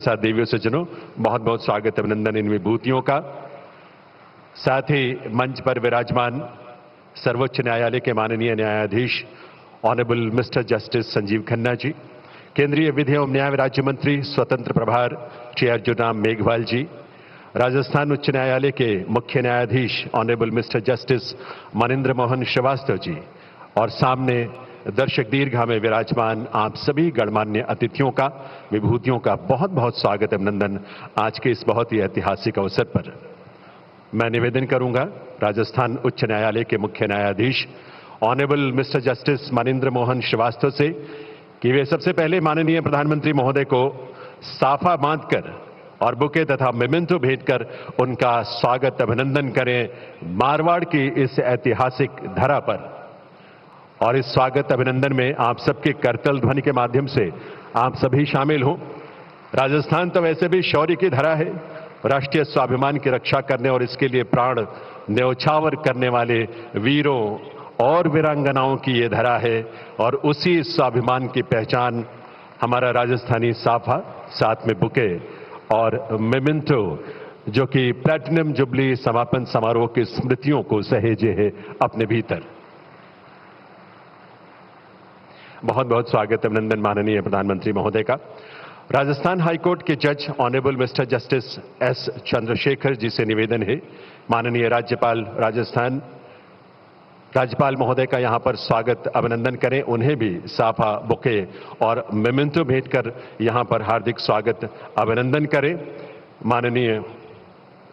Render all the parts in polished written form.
साथ देवियों सज्जनों, बहुत बहुत स्वागत अभिनंदन इन विभूतियों का। साथ ही मंच पर विराजमान सर्वोच्च न्यायालय के माननीय न्यायाधीश honourable mister justice Sanjiv Khanna ji, केंद्रीय विधि एवं न्याय राज्य मंत्री स्वतंत्र प्रभार श्री अर्जुन राम मेघवाल जी, राजस्थान उच्च न्यायालय के मुख्य न्यायाधीश honourable mister justice Manindra Mohan Shrivastava ji और सामने दर्शक दीर्घा में विराजमान आप सभी गणमान्य अतिथियों का, विभूतियों का बहुत बहुत स्वागत अभिनंदन आज के इस बहुत ही ऐतिहासिक अवसर पर। मैं निवेदन करूंगा राजस्थान उच्च न्यायालय के मुख्य न्यायाधीश honourable mister justice Manindra Mohan Shrivastava से कि वे सबसे पहले माननीय प्रधानमंत्री महोदय को साफा बांधकर और बुके तथा मेमेंटो भेंटकर उनका स्वागत अभिनंदन करें मारवाड़ की इस ऐतिहासिक धरा पर। और इस स्वागत अभिनंदन में आप सबके करतल ध्वनि के माध्यम से आप सभी शामिल हों। राजस्थान तो वैसे भी शौर्य की धरा है, राष्ट्रीय स्वाभिमान की रक्षा करने और इसके लिए प्राण न्यौछावर करने वाले वीरों और वीरांगनाओं की ये धरा है और उसी स्वाभिमान की पहचान हमारा राजस्थानी साफा, साथ में बुके और मेमेंटो जो कि प्लैटिनम जुबली समापन समारोह की स्मृतियों को सहेजे है अपने भीतर। बहुत बहुत स्वागत अभिनंदन माननीय प्रधानमंत्री महोदय का। राजस्थान हाईकोर्ट के जज honourable mister justice S Chandrashekhar ji से निवेदन है माननीय राज्यपाल महोदय का यहां पर स्वागत अभिनंदन करें, उन्हें भी साफा, बुके और मेमेंटो भेंटकर यहां पर हार्दिक स्वागत अभिनंदन करें। माननीय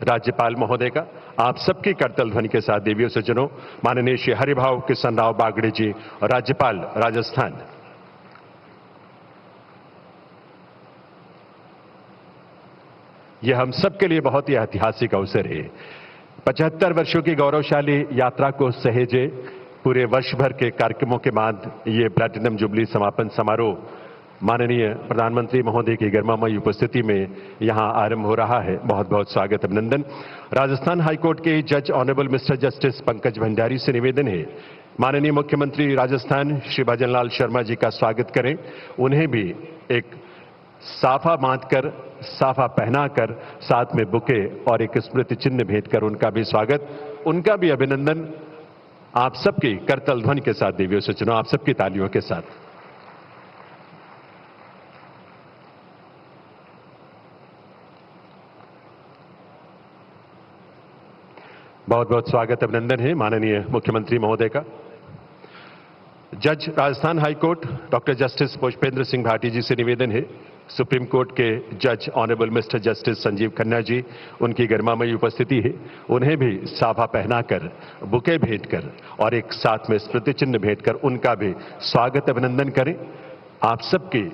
राज्यपाल महोदय का आप सबकी करतल ध्वनि के साथ देवियों सज्जनों माननीय श्री हरिभाव किशन राव बागड़े जी, राज्यपाल राजस्थान। यह हम सबके लिए बहुत ही ऐतिहासिक अवसर है। 75 वर्षों की गौरवशाली यात्रा को सहेजे पूरे वर्ष भर के कार्यक्रमों के बाद ये प्लैटिनम जुबली समापन समारोह माननीय प्रधानमंत्री महोदय की गर्मामयी उपस्थिति में यहां आरंभ हो रहा है। बहुत बहुत स्वागत अभिनंदन। राजस्थान हाईकोर्ट के जज honourable mister justice Pankaj Bhandari से निवेदन है माननीय मुख्यमंत्री राजस्थान श्री भजनलाल शर्मा जी का स्वागत करें, उन्हें भी एक साफा बांधकर, साफा पहनाकर, साथ में बुके और एक स्मृति चिन्ह भेंटकर उनका भी स्वागत, उनका भी अभिनंदन आप सबकी करतल ध्वनि के साथ देवियों सज्जनों, आप सबकी तालियों के साथ। बहुत बहुत स्वागत अभिनंदन है माननीय मुख्यमंत्री महोदय का। जज Rajasthan high court doctor justice Pushpendra Singh Bhati ji से निवेदन है सुप्रीम कोर्ट के जज honourable mister justice Sanjiv Khanna ji, उनकी गरिमामयी उपस्थिति है, उन्हें भी साफा पहनाकर, बुके भेंटकर और एक साथ में स्मृति चिन्ह भेंटकर उनका भी स्वागत अभिनंदन करें। आप सबकी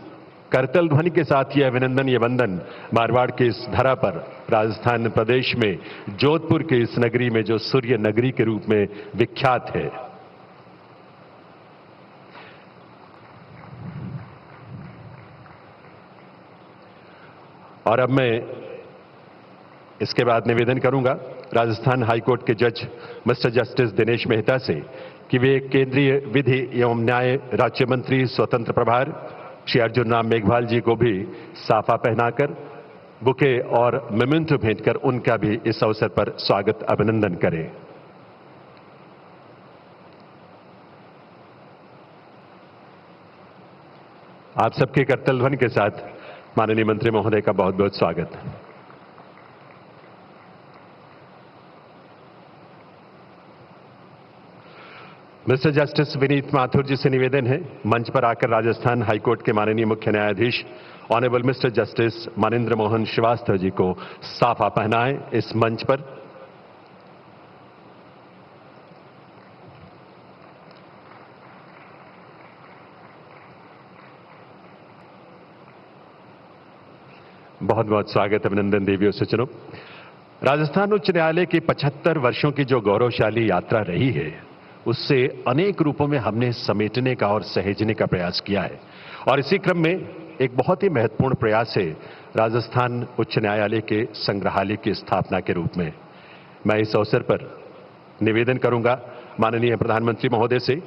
करतल ध्वनि के साथ ये अभिनंदन, ये वंदन मारवाड़ के इस धरा पर राजस्थान प्रदेश में जोधपुर के इस नगरी में जो सूर्य नगरी के रूप में विख्यात है। और अब मैं इसके बाद निवेदन करूंगा राजस्थान हाईकोर्ट के जज मिस्टर जस्टिस दिनेश मेहता से कि वे केंद्रीय विधि एवं न्याय राज्य मंत्री स्वतंत्र प्रभार श्री अर्जुन राम मेघवाल जी को भी साफा पहनाकर, बुके और मेमेंटो भेंटकर उनका भी इस अवसर पर स्वागत अभिनंदन करें। आप सबके करतल ध्वनि के साथ माननीय मंत्री महोदय का बहुत बहुत स्वागत। मिस्टर जस्टिस विनीत माथुर जी से निवेदन है मंच पर आकर राजस्थान हाईकोर्ट के माननीय मुख्य न्यायाधीश honourable mister justice Manindra Mohan Shrivastava ji को साफा पहनाएं इस मंच पर। बहुत बहुत स्वागत अभिनंदन देवियों सज्जनों। राजस्थान उच्च न्यायालय की 75 वर्षों की जो गौरवशाली यात्रा रही है उससे अनेक रूपों में हमने समेटने का और सहेजने का प्रयास किया है और इसी क्रम में एक बहुत ही महत्वपूर्ण प्रयास है राजस्थान उच्च न्यायालय के संग्रहालय की स्थापना के रूप में। मैं इस अवसर पर निवेदन करूंगा माननीय प्रधानमंत्री महोदय से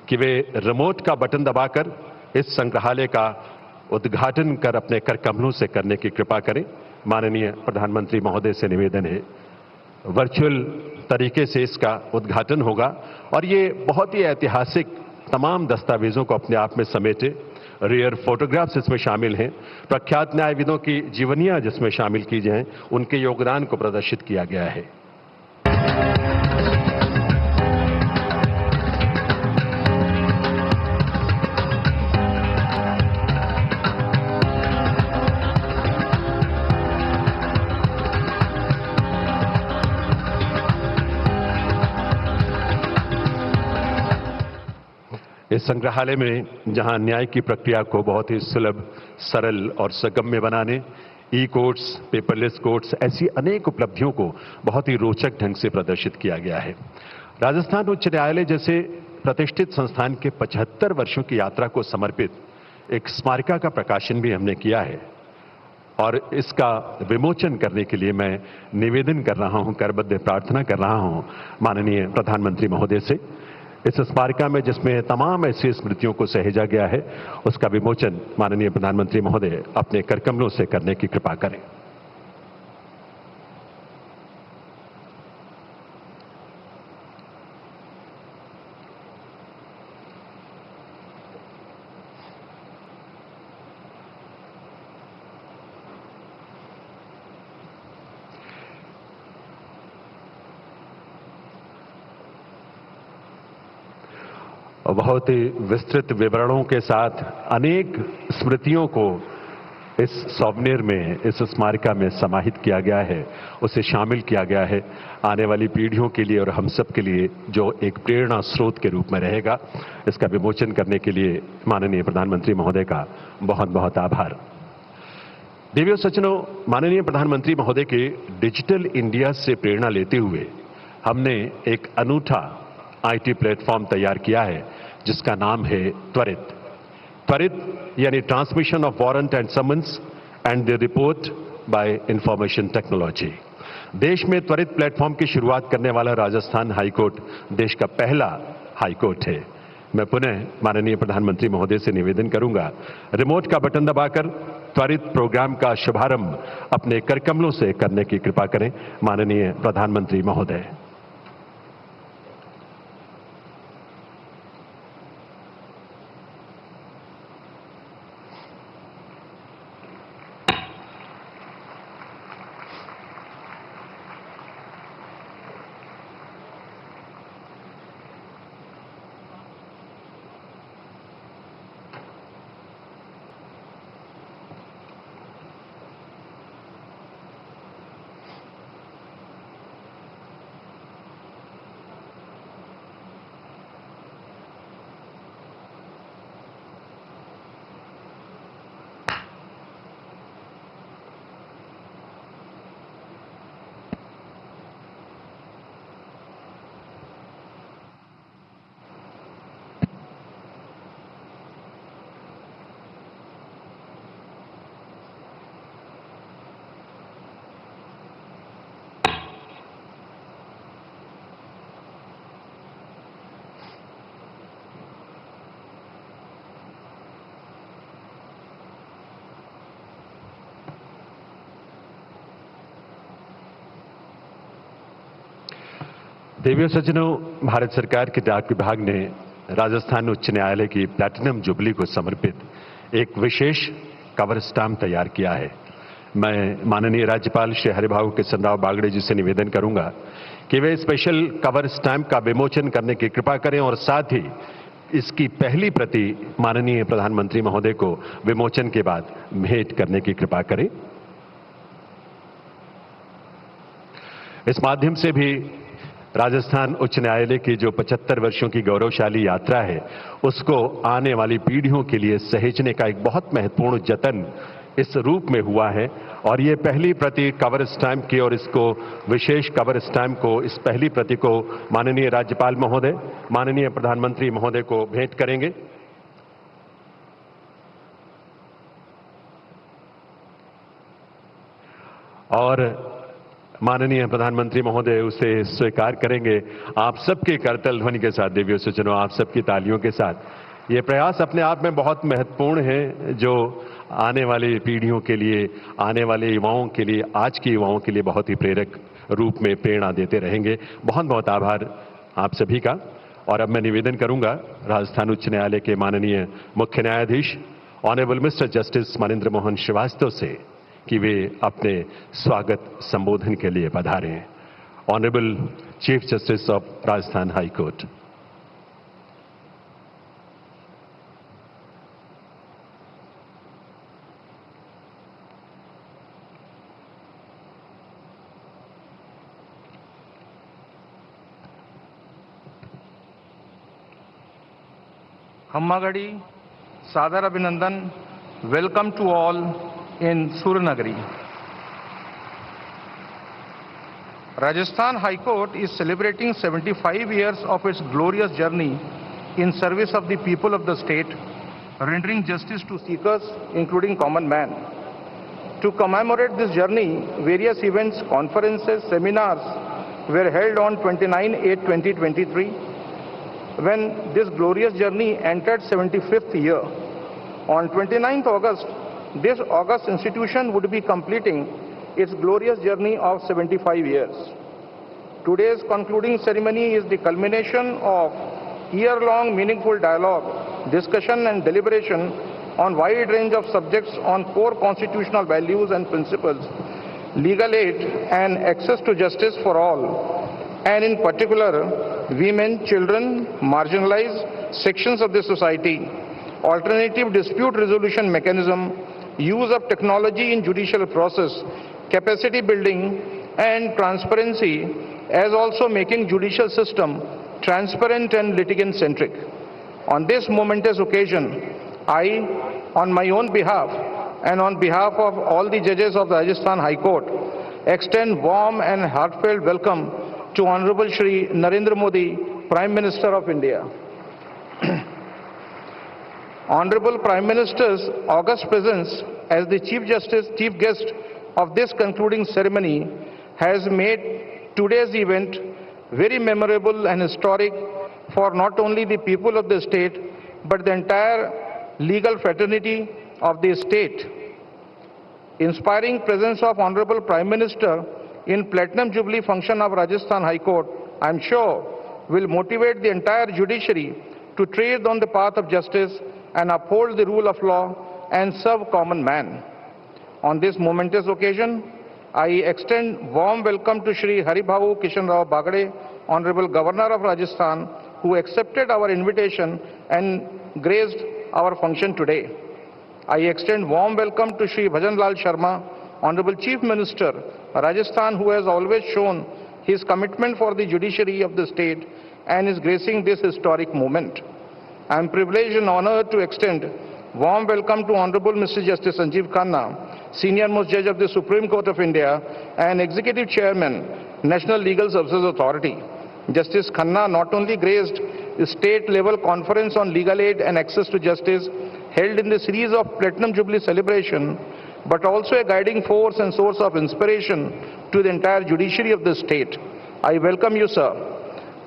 कि वे रिमोट का बटन दबाकर इस संग्रहालय का उद्घाटन कर अपने कर कमलों से करने की कृपा करें। माननीय प्रधानमंत्री महोदय से निवेदन है, वर्चुअल तरीके से इसका उद्घाटन होगा और ये बहुत ही ऐतिहासिक तमाम दस्तावेजों को अपने आप में समेटे। रेयर फोटोग्राफ्स इसमें शामिल हैं, प्रख्यात न्यायविदों की जीवनियां जिसमें शामिल की जाएं, उनके योगदान को प्रदर्शित किया गया है। इस संग्रहालय में जहां न्याय की प्रक्रिया को बहुत ही सुलभ, सरल और सुगम्य बनाने, ई कोर्ट्स, पेपरलेस कोर्ट्स, ऐसी अनेक उपलब्धियों को बहुत ही रोचक ढंग से प्रदर्शित किया गया है। राजस्थान उच्च न्यायालय जैसे प्रतिष्ठित संस्थान के 75 वर्षों की यात्रा को समर्पित एक स्मारिका का प्रकाशन भी हमने किया है और इसका विमोचन करने के लिए मैं निवेदन कर रहा हूं, करबद्ध प्रार्थना कर रहा हूं माननीय प्रधानमंत्री महोदय से, इस स्मारिका में जिसमें तमाम ऐसी स्मृतियों को सहेजा गया है, उसका विमोचन माननीय प्रधानमंत्री महोदय अपने करकमलों से करने की कृपा करें। बहुत ही विस्तृत विवरणों के साथ अनेक स्मृतियों को इस सॉवनियर में, इस स्मारिका में समाहित किया गया है, उसे शामिल किया गया है आने वाली पीढ़ियों के लिए और हम सब के लिए, जो एक प्रेरणा स्रोत के रूप में रहेगा। इसका विमोचन करने के लिए माननीय प्रधानमंत्री महोदय का बहुत बहुत आभार। देवियों सज्जनों, माननीय प्रधानमंत्री महोदय के डिजिटल इंडिया से प्रेरणा लेते हुए हमने एक अनूठा आईटी प्लेटफॉर्म तैयार किया है जिसका नाम है त्वरित। त्वरित यानी transmission of warrant and summons and the report by information technology. देश में त्वरित प्लेटफॉर्म की शुरुआत करने वाला राजस्थान हाईकोर्ट देश का पहला हाईकोर्ट है। मैं पुनः माननीय प्रधानमंत्री महोदय से निवेदन करूंगा, रिमोट का बटन दबाकर त्वरित प्रोग्राम का शुभारंभ अपने करकमलों से करने की कृपा करें। माननीय प्रधानमंत्री महोदय। देवियों सज्जनों, भारत सरकार के डाक विभाग ने राजस्थान उच्च न्यायालय की प्लैटिनम जुबली को समर्पित एक विशेष कवर स्टाम्प तैयार किया है। मैं माननीय राज्यपाल श्री हरिभाऊ किशनराव बागड़े जी से निवेदन करूंगा कि वे स्पेशल कवर स्टाम्प का विमोचन करने की कृपा करें और साथ ही इसकी पहली प्रति माननीय प्रधानमंत्री महोदय को विमोचन के बाद भेंट करने की कृपा करें। इस माध्यम से भी राजस्थान उच्च न्यायालय की जो 75 वर्षों की गौरवशाली यात्रा है, उसको आने वाली पीढ़ियों के लिए सहेजने का एक बहुत महत्वपूर्ण जतन इस रूप में हुआ है और ये पहली प्रति कवर स्टैम्प की और इसको विशेष कवर स्टैम्प को, इस पहली प्रति को माननीय राज्यपाल महोदय, माननीय प्रधानमंत्री महोदय को भेंट करेंगे। और माननीय प्रधानमंत्री महोदय उसे स्वीकार करेंगे। आप सबके करतल ध्वनि के साथ, देवियों सज्जनों, आप सबकी तालियों के साथ ये प्रयास अपने आप में बहुत महत्वपूर्ण है, जो आने वाली पीढ़ियों के लिए, आने वाले युवाओं के लिए, आज के युवाओं के लिए बहुत ही प्रेरक रूप में प्रेरणा देते रहेंगे। बहुत बहुत आभार आप सभी का। और अब मैं निवेदन करूंगा राजस्थान उच्च न्यायालय के माननीय मुख्य न्यायाधीश honourable mister justice Manindra Mohan Shrivastava से कि वे अपने स्वागत संबोधन के लिए पधारें। Honourable chief justice of Rajasthan high court. Hammagadi, Sadar Abhinandan, welcome to all in Suranagari. Rajasthan High Court is celebrating 75 years of its glorious journey in service of the people of the state, rendering justice to seekers, including common man. To commemorate this journey, various events, conferences, seminars were held on 29/8/2023. When this glorious journey entered 75th year. On 29th August, this august institution would be completing its glorious journey of 75 years. Today's concluding ceremony is the culmination of year-long meaningful dialogue, discussion and deliberation on wide range of subjects on core constitutional values and principles, legal aid and access to justice for all, and in particular, women, children, marginalized sections of the society, alternative dispute resolution mechanism, use of technology in judicial process, capacity building, and transparency, as also making judicial system transparent and litigant-centric. On this momentous occasion, I, on my own behalf and on behalf of all the judges of the Rajasthan High Court, extend warm and heartfelt welcome to Honorable Shri Narendra Modi, Prime Minister of India. Honorable Prime Minister's august presence as the Chief Guest of this concluding ceremony has made today's event very memorable and historic for not only the people of the state, but the entire legal fraternity of the state. Inspiring presence of Honorable Prime Minister in Platinum Jubilee function of Rajasthan High Court, I am sure, will motivate the entire judiciary to tread on the path of justice and uphold the rule of law and serve common man. On this momentous occasion, I extend warm welcome to Shri Haribhavu Kishan Rao Bagade, Honorable Governor of Rajasthan, who accepted our invitation and graced our function today. I extend warm welcome to Shri Bhajan Lal Sharma, Honorable Chief Minister, Rajasthan, who has always shown his commitment for the judiciary of the state and is gracing this historic moment. I am privileged and honored to extend warm welcome to Honorable Mr. Justice Sanjeev Khanna, Senior Most Judge of the Supreme Court of India and Executive Chairman, National Legal Services Authority. Justice Khanna not only graced the state-level conference on legal aid and access to justice held in the series of Platinum Jubilee celebration, but also a guiding force and source of inspiration to the entire judiciary of the state. I welcome you, sir.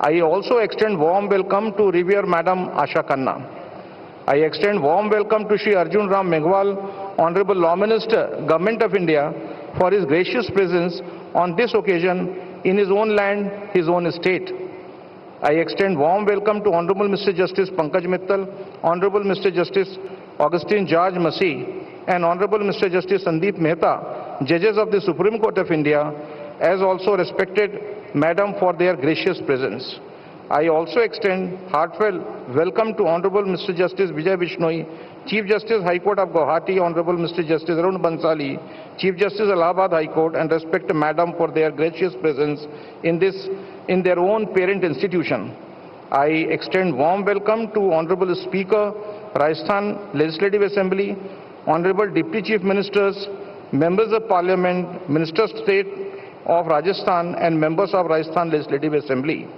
I also extend warm welcome to Revered Madam Asha Khanna. I extend warm welcome to Shri Arjun Ram Meghwal, Honorable Law Minister, Government of India, for his gracious presence on this occasion in his own land, his own state. I extend warm welcome to Honorable Mr. Justice Pankaj Mittal, Honorable Mr. Justice Augustine George Massey, and Honorable Mr. Justice Sandeep Mehta, judges of the Supreme Court of India, as also respected Madam for their gracious presence. I also extend heartfelt welcome to Honorable Mr. Justice Vijay Bishnoi, Chief Justice High Court of Guwahati, Honorable Mr. Justice Arun Bansali, Chief Justice Allahabad High Court, and respect Madam for their gracious presence in their own parent institution. I extend warm welcome to Honorable Speaker, Rajasthan Legislative Assembly, Honorable Deputy Chief Ministers, Members of Parliament, Minister State of Rajasthan, and members of Rajasthan Legislative Assembly.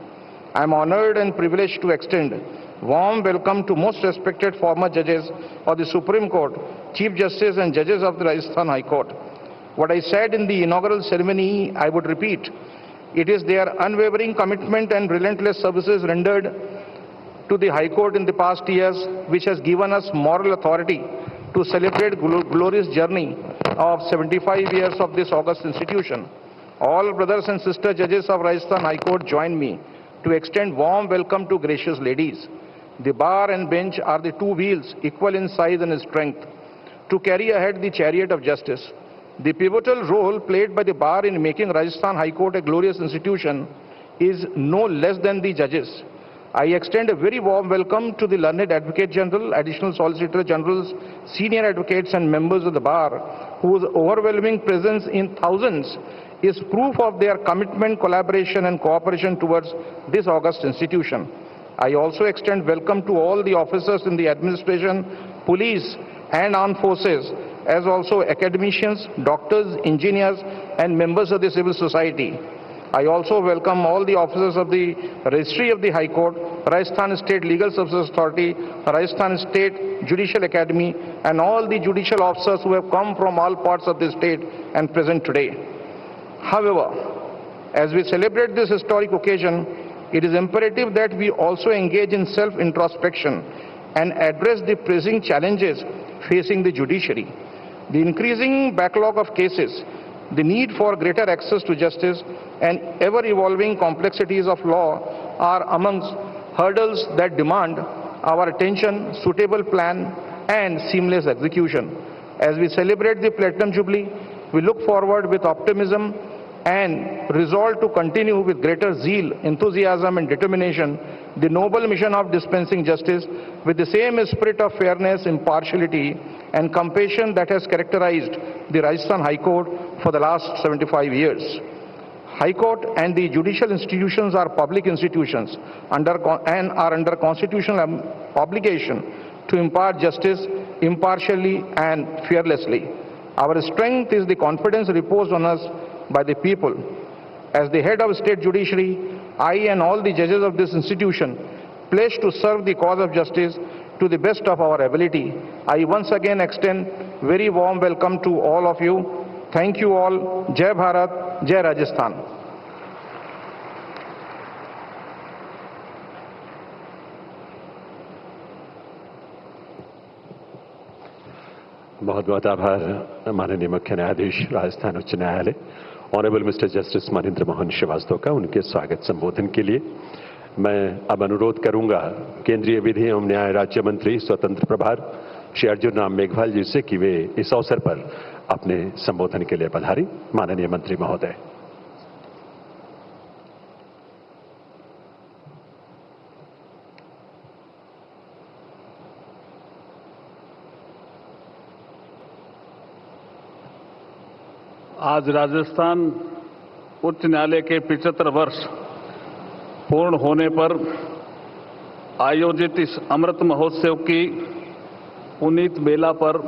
I am honored and privileged to extend warm welcome to most respected former judges of the Supreme Court, Chief Justice and judges of the Rajasthan High Court. What I said in the inaugural ceremony, I would repeat. It is their unwavering commitment and relentless services rendered to the High Court in the past years, which has given us moral authority to celebrate glorious journey of 75 years of this august institution. All brothers and sister judges of Rajasthan High Court join me to extend warm welcome to gracious ladies. The bar and bench are the two wheels equal in size and strength to carry ahead the chariot of justice. The pivotal role played by the bar in making Rajasthan High Court a glorious institution is no less than the judges. I extend a very warm welcome to the learned Advocate General, Additional Solicitor Generals, senior advocates and members of the bar, whose overwhelming presence in thousands is proof of their commitment, collaboration and cooperation towards this august institution. I also extend welcome to all the officers in the administration, police and armed forces, as also academicians, doctors, engineers and members of the civil society. I also welcome all the officers of the Registry of the High Court, Rajasthan State Legal Services Authority, Rajasthan State Judicial Academy and all the judicial officers who have come from all parts of the state and present today. However, as we celebrate this historic occasion, it is imperative that we also engage in self-introspection and address the pressing challenges facing the judiciary. The increasing backlog of cases, the need for greater access to justice and ever-evolving complexities of law are amongst hurdles that demand our attention, suitable plan and seamless execution. As we celebrate the Platinum Jubilee, we look forward with optimism and resolve to continue with greater zeal, enthusiasm and determination the noble mission of dispensing justice with the same spirit of fairness, impartiality and compassion that has characterized the Rajasthan High Court for the last 75 years. High Court and the judicial institutions are public institutions and are under constitutional obligation to impart justice impartially and fearlessly. Our strength is the confidence reposed on us by the people. As the head of state judiciary, I and all the judges of this institution pledge to serve the cause of justice to the best of our ability. I once again extend very warm welcome to all of you. Thank you all. Jai Bharat, Jai Rajasthan. बहुत बहुत आभार माननीय मुख्य न्यायाधीश राजस्थान उच्च न्यायालय honourable mister justice Manindra Mohan Shrivastava का उनके स्वागत संबोधन के लिए। मैं अब अनुरोध करूंगा केंद्रीय विधि एवं न्याय राज्य मंत्री स्वतंत्र प्रभार श्री अर्जुन राम मेघवाल जी से कि वे इस अवसर पर अपने संबोधन के लिए पधारें। माननीय मंत्री महोदय। आज राजस्थान उच्च न्यायालय के 75 वर्ष पूर्ण होने पर आयोजित इस अमृत महोत्सव की पुनीत बेला पर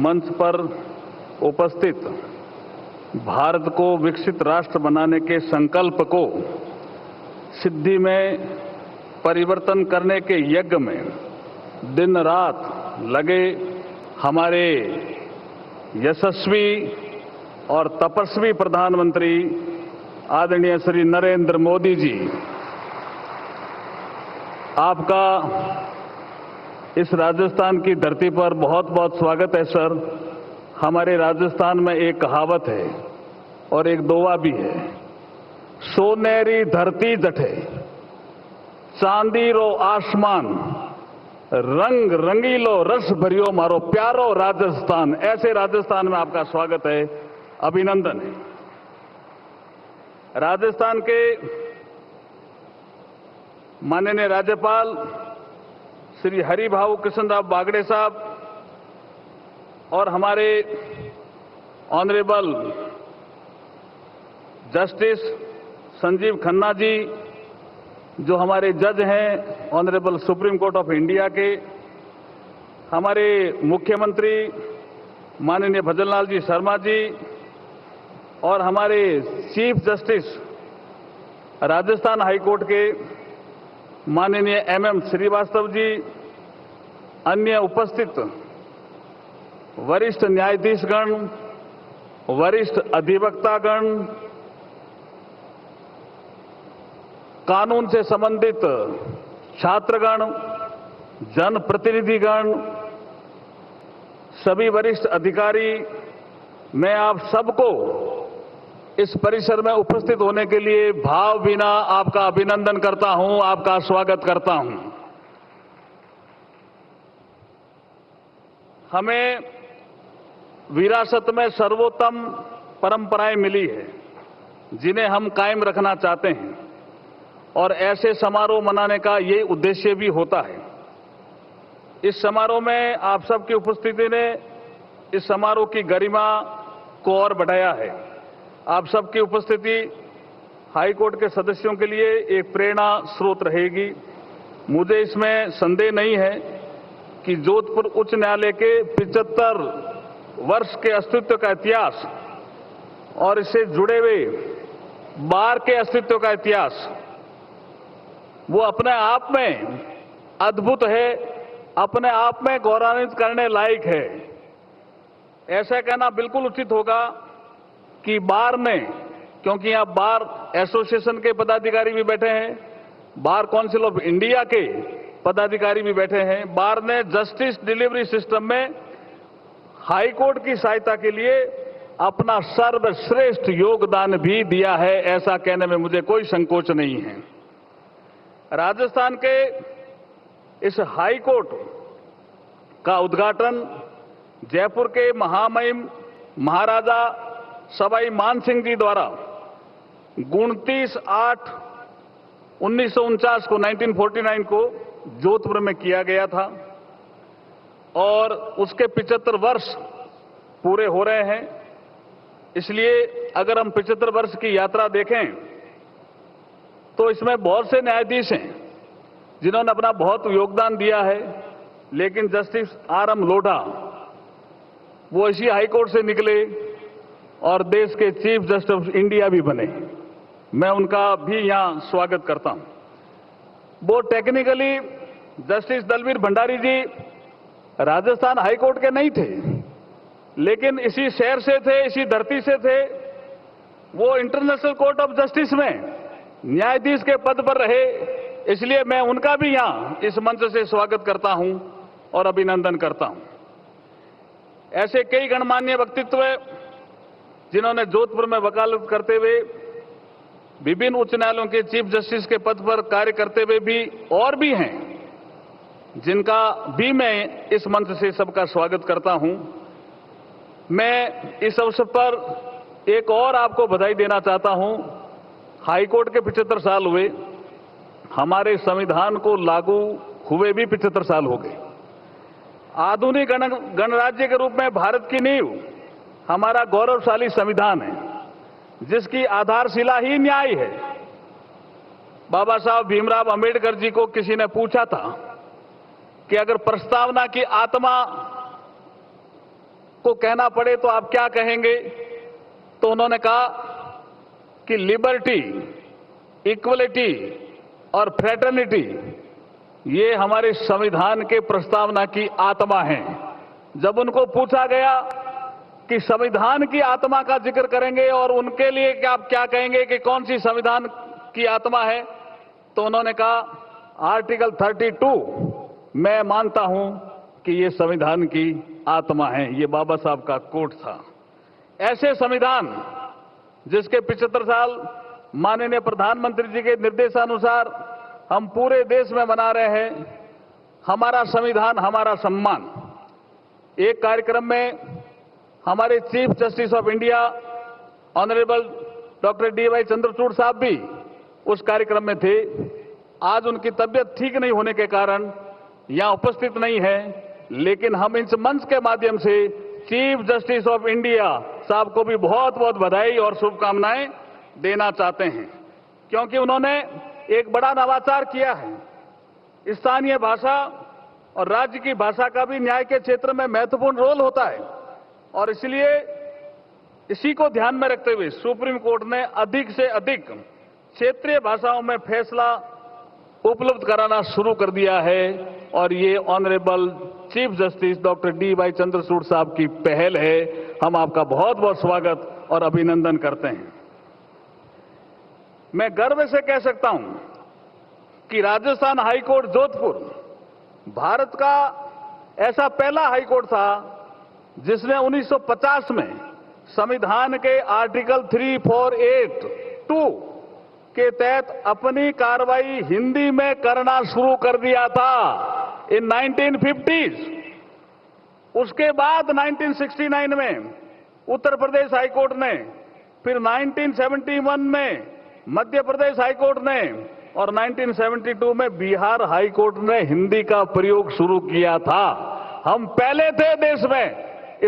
मंच पर उपस्थित भारत को विकसित राष्ट्र बनाने के संकल्प को सिद्धि में परिवर्तन करने के यज्ञ में दिन रात लगे हमारे यशस्वी और तपस्वी प्रधानमंत्री आदरणीय श्री नरेंद्र मोदी जी, आपका इस राजस्थान की धरती पर बहुत बहुत स्वागत है सर। हमारे राजस्थान में एक कहावत है और एक दोहा भी है, सोनेरी धरती जठे चांदी रो आसमान रंग रंगीलो रस भरियो मारो प्यारो राजस्थान। ऐसे राजस्थान में आपका स्वागत है, अभिनंदन है। राजस्थान के माननीय राज्यपाल श्री हरिभाऊ कृष्णराव बागड़े साहब और हमारे ऑनरेबल जस्टिस संजीव खन्ना जी जो हमारे जज हैं honourable supreme court of India के, हमारे मुख्यमंत्री माननीय भजनलाल जी शर्मा जी और हमारे chief justice Rajasthan high court के माननीय एमएम श्रीवास्तव जी, अन्य उपस्थित वरिष्ठ न्यायाधीशगण, वरिष्ठ अधिवक्तागण, कानून से संबंधित छात्रगण, जनप्रतिनिधिगण, सभी वरिष्ठ अधिकारी, मैं आप सबको इस परिसर में उपस्थित होने के लिए भावभीना आपका अभिनंदन करता हूं, आपका स्वागत करता हूं। हमें विरासत में सर्वोत्तम परंपराएं मिली है जिन्हें हम कायम रखना चाहते हैं और ऐसे समारोह मनाने का ये उद्देश्य भी होता है। इस समारोह में आप सबकी उपस्थिति ने इस समारोह की गरिमा को और बढ़ाया है। आप सबकी उपस्थिति हाईकोर्ट के सदस्यों के लिए एक प्रेरणा स्रोत रहेगी। मुझे इसमें संदेह नहीं है कि जोधपुर उच्च न्यायालय के 75 वर्ष के अस्तित्व का इतिहास और इससे जुड़े हुए बार के अस्तित्व का इतिहास वो अपने आप में अद्भुत है, अपने आप में गौरवान्वित करने लायक है। ऐसा कहना बिल्कुल उचित होगा कि बार ने, क्योंकि यहां बार एसोसिएशन के पदाधिकारी भी बैठे हैं, बार काउंसिल ऑफ इंडिया के पदाधिकारी भी बैठे हैं, बार ने जस्टिस डिलीवरी सिस्टम में हाई कोर्ट की सहायता के लिए अपना सर्वश्रेष्ठ योगदान भी दिया है। ऐसा कहने में मुझे कोई संकोच नहीं है। राजस्थान के इस हाई कोर्ट का उद्घाटन जयपुर के महामहिम महाराजा सवाई मानसिंह जी द्वारा 29/8/1949 को 1949 को जोधपुर में किया गया था और उसके 75 वर्ष पूरे हो रहे हैं। इसलिए अगर हम 75 वर्ष की यात्रा देखें तो इसमें बहुत से न्यायाधीश हैं जिन्होंने अपना बहुत योगदान दिया है, लेकिन जस्टिस आर.एम. लोढ़ा वो इसी हाईकोर्ट से निकले और देश के चीफ जस्टिस ऑफ इंडिया भी बने। मैं उनका भी यहां स्वागत करता हूं। वो टेक्निकली जस्टिस दलवीर भंडारी जी राजस्थान हाईकोर्ट के नहीं थे, लेकिन इसी शहर से थे, इसी धरती से थे। वो इंटरनेशनल कोर्ट ऑफ जस्टिस में न्यायाधीश के पद पर रहे, इसलिए मैं उनका भी यहां इस मंच से स्वागत करता हूं और अभिनंदन करता हूं। ऐसे कई गणमान्य व्यक्तित्व जिन्होंने जोधपुर में वकालत करते हुए विभिन्न उच्च न्यायालयों के चीफ जस्टिस के पद पर कार्य करते हुए भी और भी हैं, जिनका भी मैं इस मंच से सबका स्वागत करता हूं। मैं इस अवसर पर एक और आपको बधाई देना चाहता हूं। हाईकोर्ट के 75 साल हुए, हमारे संविधान को लागू हुए भी 75 साल हो गए। आधुनिक गणराज्य के रूप में भारत की नींव हमारा गौरवशाली संविधान है, जिसकी आधारशिला ही न्याय है। बाबा साहब भीमराव अंबेडकर जी को किसी ने पूछा था कि अगर प्रस्तावना की आत्मा को कहना पड़े तो आप क्या कहेंगे, तो उन्होंने कहा कि लिबर्टी, इक्वलिटी और फ्रेटर्निटी ये हमारे संविधान के प्रस्तावना की आत्मा है। जब उनको पूछा गया कि संविधान की आत्मा का जिक्र करेंगे और उनके लिए क्या आप क्या कहेंगे कि कौन सी संविधान की आत्मा है, तो उन्होंने कहा आर्टिकल 32 मैं मानता हूं कि ये संविधान की आत्मा है। ये बाबा साहब का कोट था। ऐसे संविधान जिसके 75 साल माननीय प्रधानमंत्री जी के निर्देशानुसार हम पूरे देश में मना रहे हैं। हमारा संविधान हमारा सम्मान। एक कार्यक्रम में हमारे chief justice of India honourable doctor D.Y.. Chandrachud साहब भी उस कार्यक्रम में थे। आज उनकी तबीयत ठीक नहीं होने के कारण यहां उपस्थित नहीं है, लेकिन हम इस मंच के माध्यम से चीफ जस्टिस ऑफ इंडिया साहब को भी बहुत बहुत बधाई और शुभकामनाएं देना चाहते हैं, क्योंकि उन्होंने एक बड़ा नवाचार किया है। स्थानीय भाषा और राज्य की भाषा का भी न्याय के क्षेत्र में महत्वपूर्ण रोल होता है और इसलिए इसी को ध्यान में रखते हुए सुप्रीम कोर्ट ने अधिक से अधिक क्षेत्रीय भाषाओं में फैसला उपलब्ध कराना शुरू कर दिया है और ये honourable chief justice doctor D.Y.. Chandrachud साहब की पहल है। हम आपका बहुत बहुत स्वागत और अभिनंदन करते हैं। मैं गर्व से कह सकता हूं कि राजस्थान हाईकोर्ट जोधपुर भारत का ऐसा पहला हाईकोर्ट था जिसने 1950 में संविधान के आर्टिकल 348(2) के तहत अपनी कार्रवाई हिंदी में करना शुरू कर दिया था इन 1950s। उसके बाद 1969 में उत्तर प्रदेश हाईकोर्ट ने, फिर 1971 में मध्य प्रदेश हाईकोर्ट ने और 1972 में बिहार हाईकोर्ट ने हिंदी का प्रयोग शुरू किया था। हम पहले थे देश में।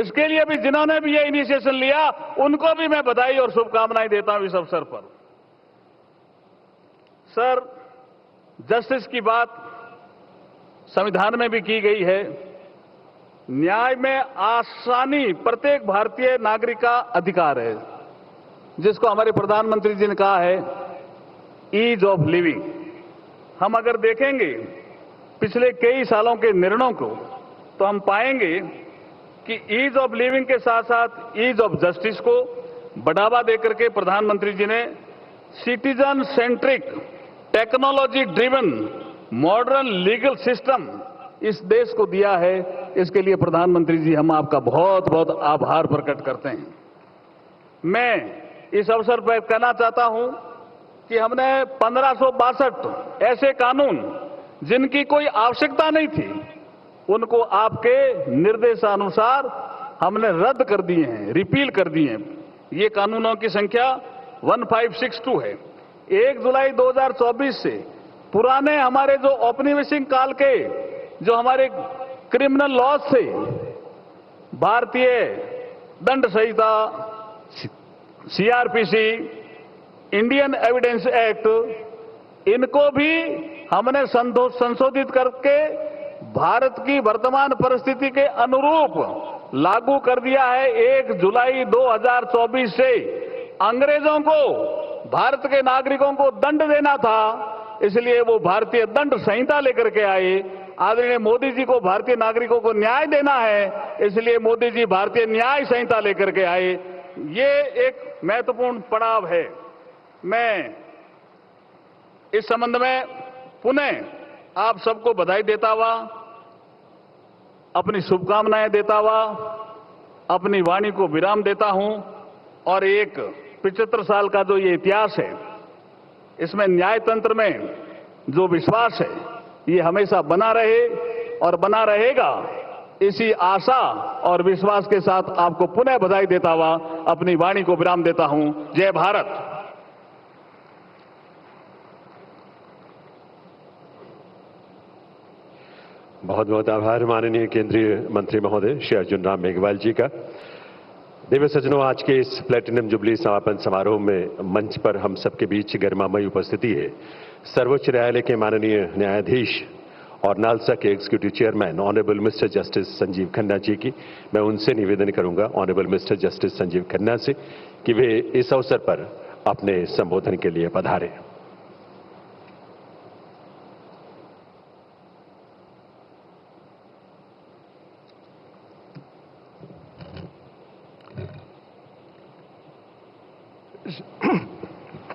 इसके लिए भी जिन्होंने भी ये इनिशिएशन लिया उनको भी मैं बधाई और शुभकामनाएं देता हूं इस अवसर पर। सर, जस्टिस की बात संविधान में भी की गई है। न्याय में आसानी प्रत्येक भारतीय नागरिक का अधिकार है, जिसको हमारे प्रधानमंत्री जी ने कहा है ईज ऑफ लिविंग। हम अगर देखेंगे पिछले कई सालों के निर्णयों को तो हम पाएंगे कि ईज ऑफ लिविंग के साथ साथ ईज ऑफ जस्टिस को बढ़ावा देकर के प्रधानमंत्री जी ने citizen centric technology driven modern legal system इस देश को दिया है। इसके लिए प्रधानमंत्री जी हम आपका बहुत बहुत आभार प्रकट करते हैं। मैं इस अवसर पर कहना चाहता हूं कि हमने 1562 ऐसे कानून जिनकी कोई आवश्यकता नहीं थी उनको आपके निर्देशानुसार हमने रद्द कर दिए हैं, रिपील कर दिए हैं। ये कानूनों की संख्या 1562 है। 1 जुलाई 2024 से पुराने हमारे जो औपनिवेशिक काल के जो हमारे क्रिमिनल लॉज थे, भारतीय दंड संहिता, सीआरपीसी, इंडियन एविडेंस एक्ट, इनको भी हमने संशोधित करके भारत की वर्तमान परिस्थिति के अनुरूप लागू कर दिया है। 1 जुलाई 2024 से अंग्रेजों को भारत के नागरिकों को दंड देना था, इसलिए वो भारतीय दंड संहिता लेकर के आए। आदरणीय मोदी जी को भारतीय नागरिकों को न्याय देना है, इसलिए मोदी जी भारतीय न्याय संहिता लेकर के आए। ये एक महत्वपूर्ण पड़ाव है। मैं इस संबंध में पुनः आप सबको बधाई देता हुआ, अपनी शुभकामनाएं देता हुआ, अपनी वाणी को विराम देता हूं और एक 75 साल का जो ये इतिहास है, इसमें न्याय तंत्र में जो विश्वास है ये हमेशा बना रहे और बना रहेगा। इसी आशा और विश्वास के साथ आपको पुनः बधाई देता हुआ अपनी वाणी को विराम देता हूं। जय भारत। बहुत बहुत आभार माननीय केंद्रीय मंत्री महोदय श्री अर्जुन राम मेघवाल जी का। दिव्य सज्जनों, आज के इस प्लेटिनम जुबली समापन समारोह में मंच पर हम सबके बीच गरिमामयी उपस्थिति है सर्वोच्च न्यायालय के माननीय न्यायाधीश और नालसा के executive chairman honourable mister justice Sanjiv Khanna ji की। मैं उनसे निवेदन करूंगा honourable mister justice Sanjiv Khanna से कि वे इस अवसर पर अपने संबोधन के लिए पधारें।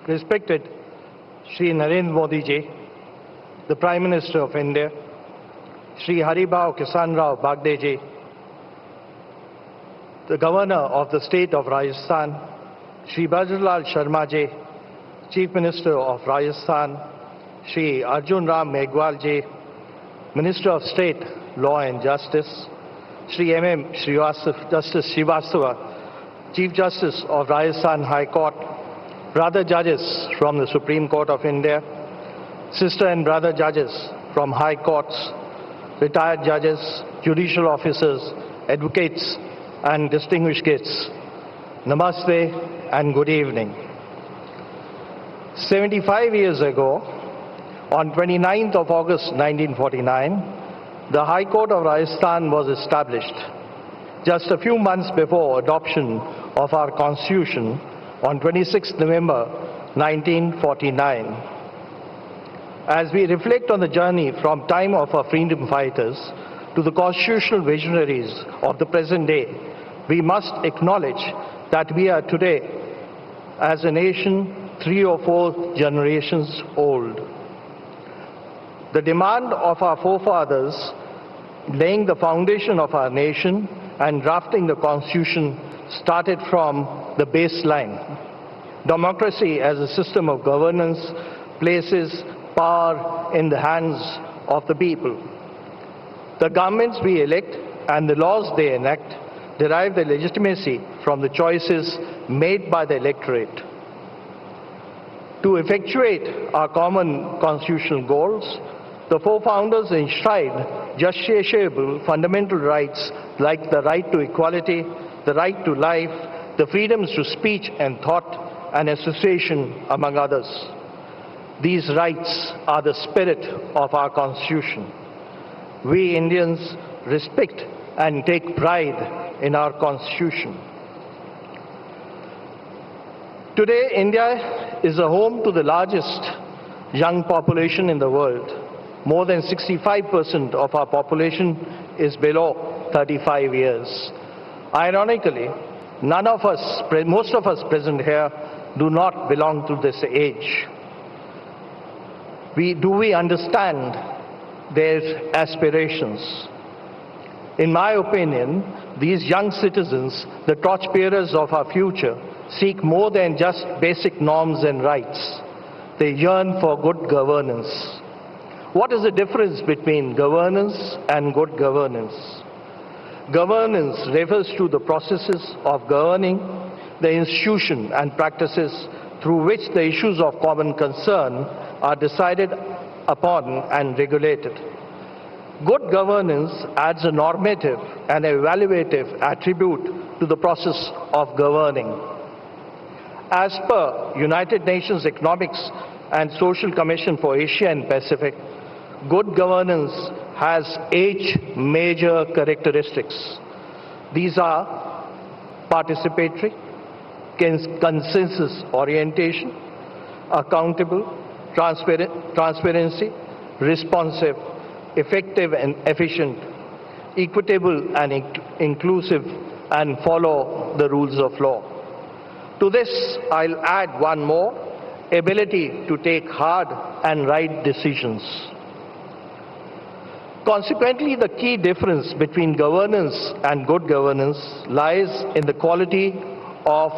Respected Shri Narendra Modi ji, the Prime Minister of India, Shri Haribhau Kisan Rao Bagde ji, the Governor of the State of Rajasthan, Shri Bajralal Sharma ji, Chief Minister of Rajasthan, Shri Arjun Ram Meghwal ji, Minister of State, Law and Justice, Shri M.M. Justice Srivastava, Chief Justice of Rajasthan High Court, brother judges from the Supreme Court of India, sister and brother judges from high courts, retired judges, judicial officers, advocates, and distinguished guests. Namaste and good evening. 75 years ago, on 29th of August 1949, the High Court of Rajasthan was established. Just a few months before adoption of our Constitution, on 26 November 1949. As we reflect on the journey from time of our freedom fighters to the constitutional visionaries of the present day, we must acknowledge that we are today, as a nation, 3 or 4 generations old. The demand of our forefathers, laying the foundation of our nation and drafting the Constitution, started from the baseline. Democracy as a system of governance places power in the hands of the people. The governments we elect and the laws they enact derive their legitimacy from the choices made by the electorate. To effectuate our common constitutional goals, the forefounders enshrined justiciable fundamental rights like the right to equality, the right to life, the freedoms to speech and thought and association, among others. These rights are the spirit of our Constitution. We Indians respect and take pride in our Constitution. Today, India is a home to the largest young population in the world. More than 65% of our population is below 35 years. Ironically, most of us present here do not belong to this age. Do we understand their aspirations? In my opinion, these young citizens, the torchbearers of our future, seek more than just basic norms and rights. They yearn for good governance. What is the difference between governance and good governance? Governance refers to the processes of governing the institution and practices through which the issues of common concern are decided upon and regulated. Good governance adds a normative and evaluative attribute to the process of governing. As per United Nations Economics and Social Commission for Asia and Pacific, good governance has 8 major characteristics. These are participatory, consensus orientation, accountable, transparency, responsive, effective and efficient, equitable and inclusive, and follow the rules of law. To this, I'll add one more: ability to take hard and right decisions. Consequently, the key difference between governance and good governance lies in the quality of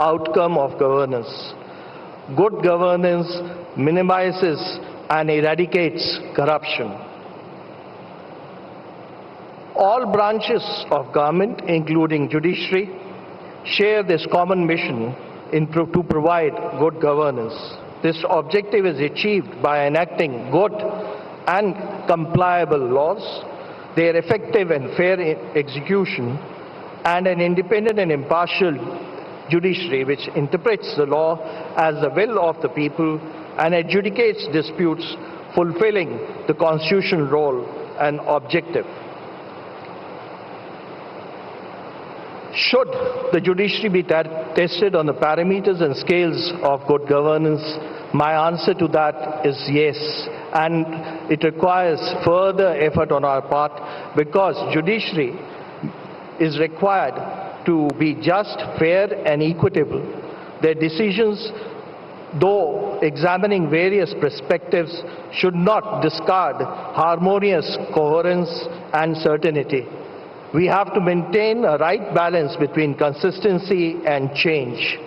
outcome of governance. Good governance minimizes and eradicates corruption. All branches of government, including judiciary, share this common mission to provide good governance. This objective is achieved by enacting good and compliable laws, their effective and fair execution, and an independent and impartial judiciary which interprets the law as the will of the people and adjudicates disputes, fulfilling the constitutional role and objective. Should the judiciary be tested on the parameters and scales of good governance? My answer to that is yes, and it requires further effort on our part because judiciary is required to be just, fair and equitable. Their decisions, though examining various perspectives, should not discard harmonious coherence and certainty. We have to maintain a right balance between consistency and change.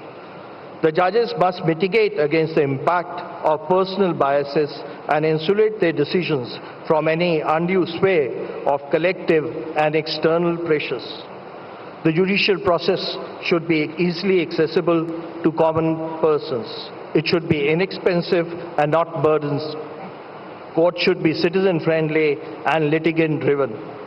The judges must mitigate against the impact of personal biases and insulate their decisions from any undue sway of collective and external pressures. The judicial process should be easily accessible to common persons. It should be inexpensive and not burdensome. Courts should be citizen-friendly and litigant-driven.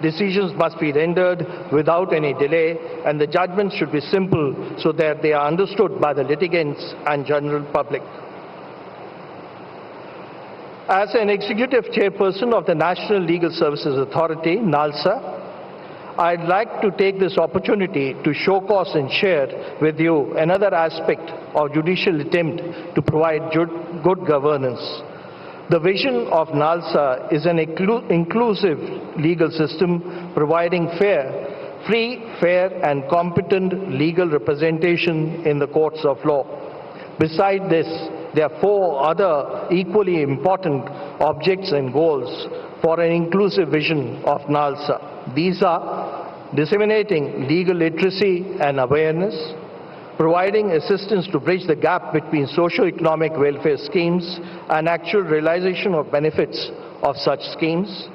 Decisions must be rendered without any delay, and the judgments should be simple so that they are understood by the litigants and general public. As an executive chairperson of the National Legal Services Authority, NALSA, I'd like to take this opportunity to show cause and share with you another aspect of judicial attempt to provide good governance. The vision of NALSA is an inclusive legal system providing free, fair and competent legal representation in the courts of law. Besides this, there are 4 other equally important objects and goals for an inclusive vision of NALSA. These are disseminating legal literacy and awareness, providing assistance to bridge the gap between socio-economic welfare schemes and actual realization of benefits of such schemes,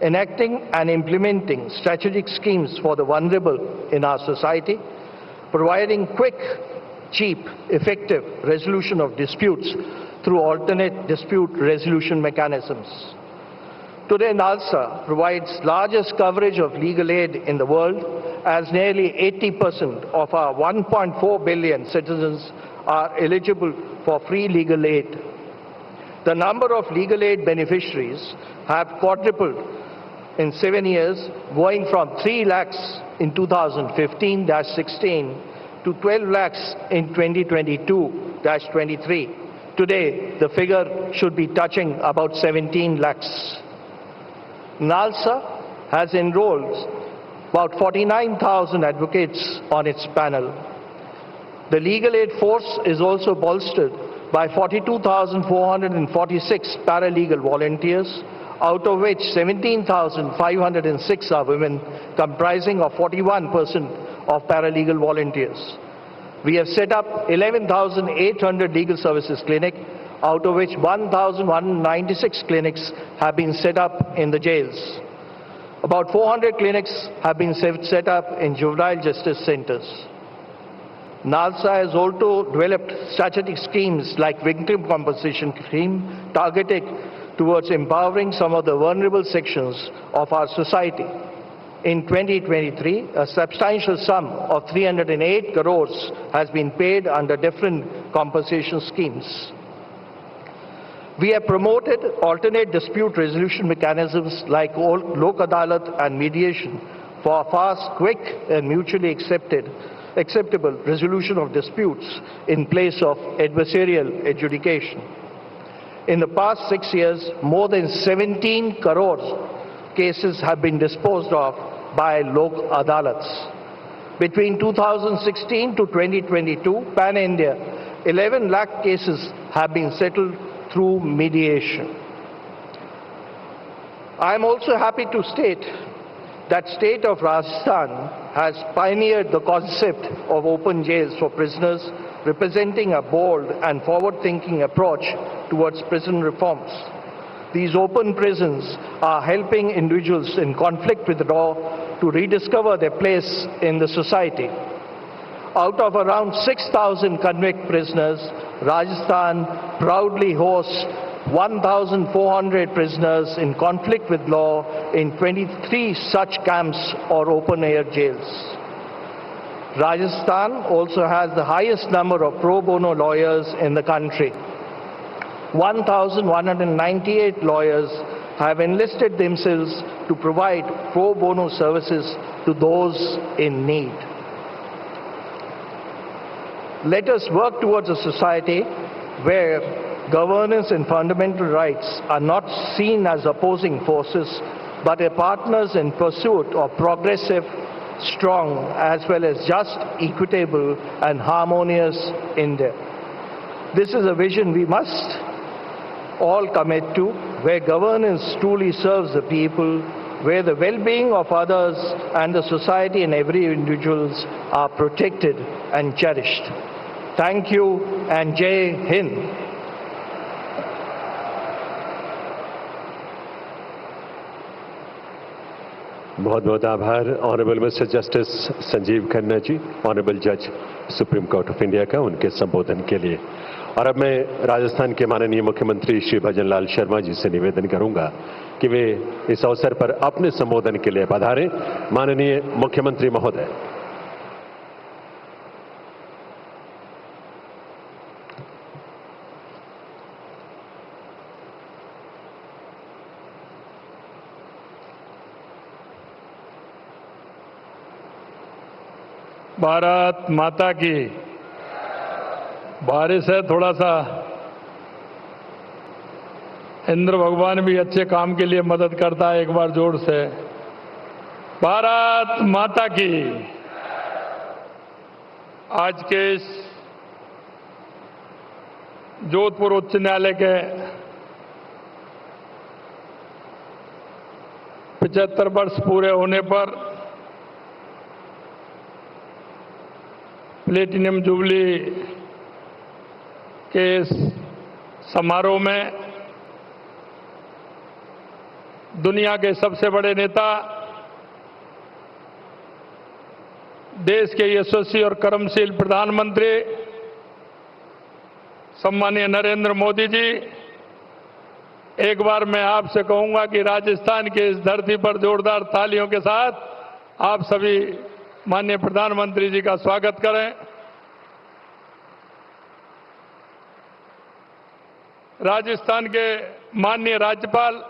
enacting and implementing strategic schemes for the vulnerable in our society, providing quick, cheap, effective resolution of disputes through alternate dispute resolution mechanisms. Today, NALSA provides largest coverage of legal aid in the world, as nearly 80% of our 1.4 billion citizens are eligible for free legal aid. The number of legal aid beneficiaries have quadrupled in 7 years, going from 3 lakhs in 2015-16 to 12 lakhs in 2022-23. Today, the figure should be touching about 17 lakhs. NALSA has enrolled about 49,000 advocates on its panel. The legal aid force is also bolstered by 42,446 paralegal volunteers, out of which 17,506 are women, comprising of 41% of paralegal volunteers. We have set up 11,800 legal services clinics, out of which 1,196 clinics have been set up in the jails. About 400 clinics have been set up in juvenile justice centers. NALSA has also developed strategic schemes like victim compensation scheme targeted towards empowering some of the vulnerable sections of our society. In 2023, a substantial sum of 308 crores has been paid under different compensation schemes. We have promoted alternate dispute resolution mechanisms like Lok Adalat and mediation for fast, quick and mutually acceptable resolution of disputes in place of adversarial adjudication. In the past 6 years, more than 17 crores cases have been disposed of by Lok Adalats. Between 2016 to 2022, pan-India, 11 lakh cases have been settled through mediation. I am also happy to state that state of Rajasthan has pioneered the concept of open jails for prisoners, representing a bold and forward-thinking approach towards prison reforms. These open prisons are helping individuals in conflict with the law to rediscover their place in the society. Out of around 6,000 convict prisoners, Rajasthan proudly hosts 1,400 prisoners in conflict with law in 23 such camps or open-air jails. Rajasthan also has the highest number of pro bono lawyers in the country. 1,198 lawyers have enlisted themselves to provide pro bono services to those in need. Let us work towards a society where governance and fundamental rights are not seen as opposing forces, but as partners in pursuit of progressive, strong, as well as just, equitable, and harmonious India. This is a vision we must all commit to, where governance truly serves the people, where the well-being of others and the society and every individuals are protected and cherished. Thank you and Jai Hind. बहुत बहुत आभार honourable mister justice Sanjiv Khanna ji, honourable जज supreme court of India का, उनके संबोधन के लिए। और अब मैं राजस्थान के माननीय मुख्यमंत्री श्री भजनलाल शर्मा जी से निवेदन करूंगा कि वे इस अवसर पर अपने संबोधन के लिए पधारें। माननीय मुख्यमंत्री महोदय। भारत माता की। बारिश है, थोड़ा सा इंद्र भगवान भी अच्छे काम के लिए मदद करता है। एक बार जोर से भारत माता की। आज के इस जोधपुर उच्च न्यायालय के 75 वर्ष पूरे होने पर प्लेटिनम जुबली के इस समारोह में दुनिया के सबसे बड़े नेता, देश के यशस्वी और कर्मशील प्रधानमंत्री सम्मानीय नरेंद्र मोदी जी, एक बार मैं आपसे कहूंगा कि राजस्थान की इस धरती पर जोरदार तालियों के साथ आप सभी माननीय प्रधानमंत्री जी का स्वागत करें। राजस्थान के माननीय राज्यपाल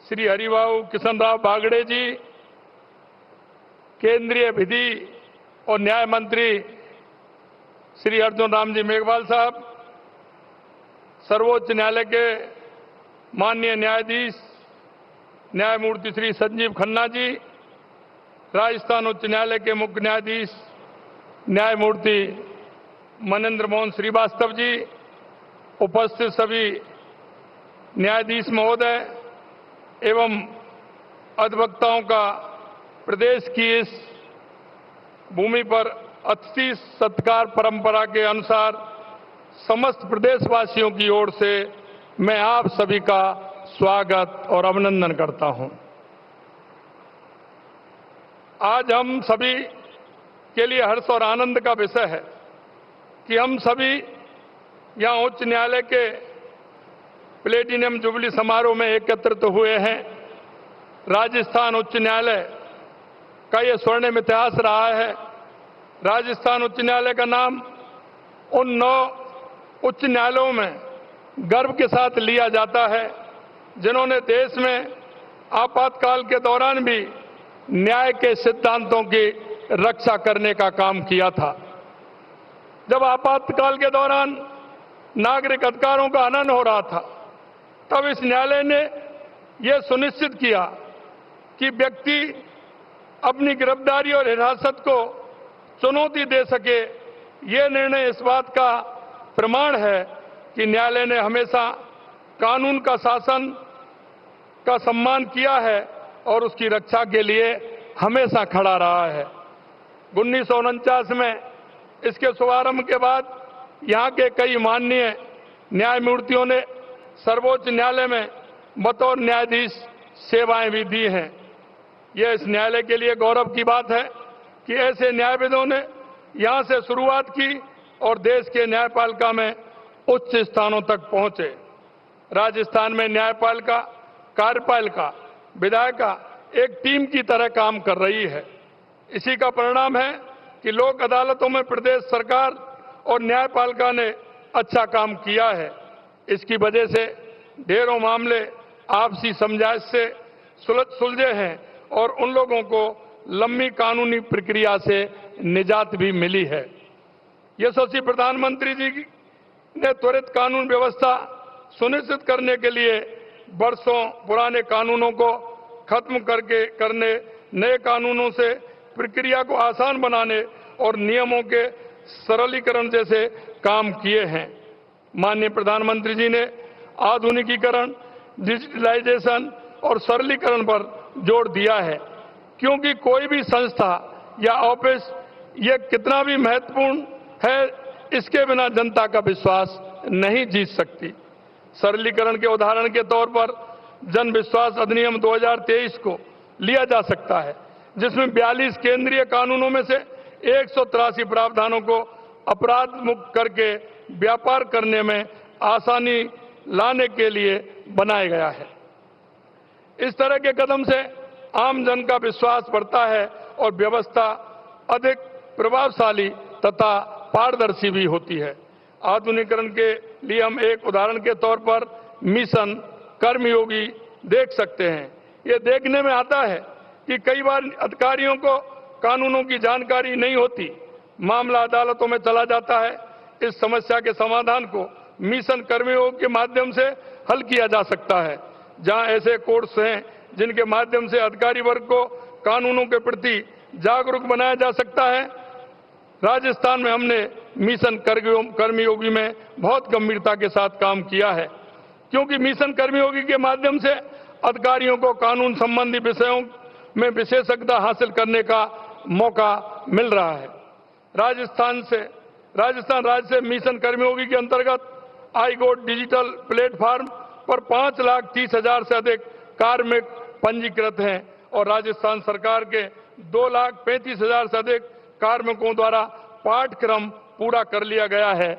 श्री हरिभाऊ किशनराव बागड़े जी, केंद्रीय विधि और न्याय मंत्री श्री अर्जुन राम जी मेघवाल साहब, सर्वोच्च न्यायालय के माननीय न्यायाधीश न्यायमूर्ति श्री संजीव खन्ना जी, राजस्थान उच्च न्यायालय के मुख्य न्यायाधीश न्यायमूर्ति मनेंद्र मोहन श्रीवास्तव जी, उपस्थित सभी न्यायाधीश महोदय एवं अधिवक्ताओं का प्रदेश की इस भूमि पर अतिथि सत्कार परंपरा के अनुसार समस्त प्रदेशवासियों की ओर से मैं आप सभी का स्वागत और अभिनंदन करता हूं। आज हम सभी के लिए हर्ष और आनंद का विषय है कि हम सभी यहां उच्च न्यायालय के प्लेटिनम जुबली समारोह में एकत्रित हुए हैं। राजस्थान उच्च न्यायालय का यह स्वर्णिम इतिहास रहा है। राजस्थान उच्च न्यायालय का नाम उन 9 उच्च न्यायालयों में गर्व के साथ लिया जाता है जिन्होंने देश में आपातकाल के दौरान भी न्याय के सिद्धांतों की रक्षा करने का काम किया था। जब आपातकाल के दौरान नागरिक अधिकारों का हनन हो रहा था, तब इस न्यायालय ने यह सुनिश्चित किया कि व्यक्ति अपनी गिरफ्तारी और हिरासत को चुनौती दे सके। ये निर्णय इस बात का प्रमाण है कि न्यायालय ने हमेशा कानून का शासन का सम्मान किया है और उसकी रक्षा के लिए हमेशा खड़ा रहा है। 1949 में इसके शुभारंभ के बाद यहां के कई माननीय न्यायमूर्तियों ने सर्वोच्च न्यायालय में बतौर न्यायाधीश सेवाएं भी दी हैं। यह इस न्यायालय के लिए गौरव की बात है कि ऐसे न्यायविदों ने यहां से शुरुआत की और देश के न्यायपालिका में उच्च स्थानों तक पहुंचे। राजस्थान में न्यायपालिका, कार्यपालिका, विधायिका एक टीम की तरह काम कर रही है। इसी का परिणाम है कि लोक अदालतों में प्रदेश सरकार और न्यायपालिका ने अच्छा काम किया है। इसकी वजह से ढेरों मामले आपसी समझाइश से सुलझे हैं और उन लोगों को लंबी कानूनी प्रक्रिया से निजात भी मिली है। यशस्वी प्रधानमंत्री जी ने त्वरित कानून व्यवस्था सुनिश्चित करने के लिए वर्षों पुराने कानूनों को खत्म करने, नए कानूनों से प्रक्रिया को आसान बनाने और नियमों के सरलीकरण जैसे काम किए हैं। माननीय प्रधानमंत्री जी ने आधुनिकीकरण, डिजिटलाइजेशन और सरलीकरण पर जोर दिया है, क्योंकि कोई भी संस्था या ऑफिस ये कितना भी महत्वपूर्ण है, इसके बिना जनता का विश्वास नहीं जीत सकती। सरलीकरण के उदाहरण के तौर पर जन विश्वास अधिनियम 2023 को लिया जा सकता है, जिसमें 42 केंद्रीय कानूनों में से 183 प्रावधानों को अपराध मुक्त करके व्यापार करने में आसानी लाने के लिए बनाया गया है। इस तरह के कदम से आम जन का विश्वास बढ़ता है और व्यवस्था अधिक प्रभावशाली तथा पारदर्शी भी होती है। आधुनिकीकरण के लिए हम एक उदाहरण के तौर पर मिशन कर्मयोगी देख सकते हैं। ये देखने में आता है कि कई बार अधिकारियों को कानूनों की जानकारी नहीं होती, मामला अदालतों में चला जाता है। इस समस्या के समाधान को मिशन कर्मयोग के माध्यम से हल किया जा सकता है। जहां ऐसे कोर्स हैं जिनके माध्यम से अधिकारी वर्ग को कानूनों के प्रति जागरूक बनाया जा सकता है। राजस्थान में हमने मिशन कर्मयोगी में बहुत गंभीरता के साथ काम किया है, क्योंकि मिशन कर्मयोगी के माध्यम से अधिकारियों को कानून संबंधी विषयों में विशेषज्ञता हासिल करने का मौका मिल रहा है। राजस्थान राज्य से मिशन कर्मयोगी के अंतर्गत आईगोट डिजिटल प्लेटफॉर्म पर 5,30,000 से अधिक कार्मिक पंजीकृत हैं और राजस्थान सरकार के 2,35,000 से अधिक कार्मिकों द्वारा पाठ्यक्रम पूरा कर लिया गया है।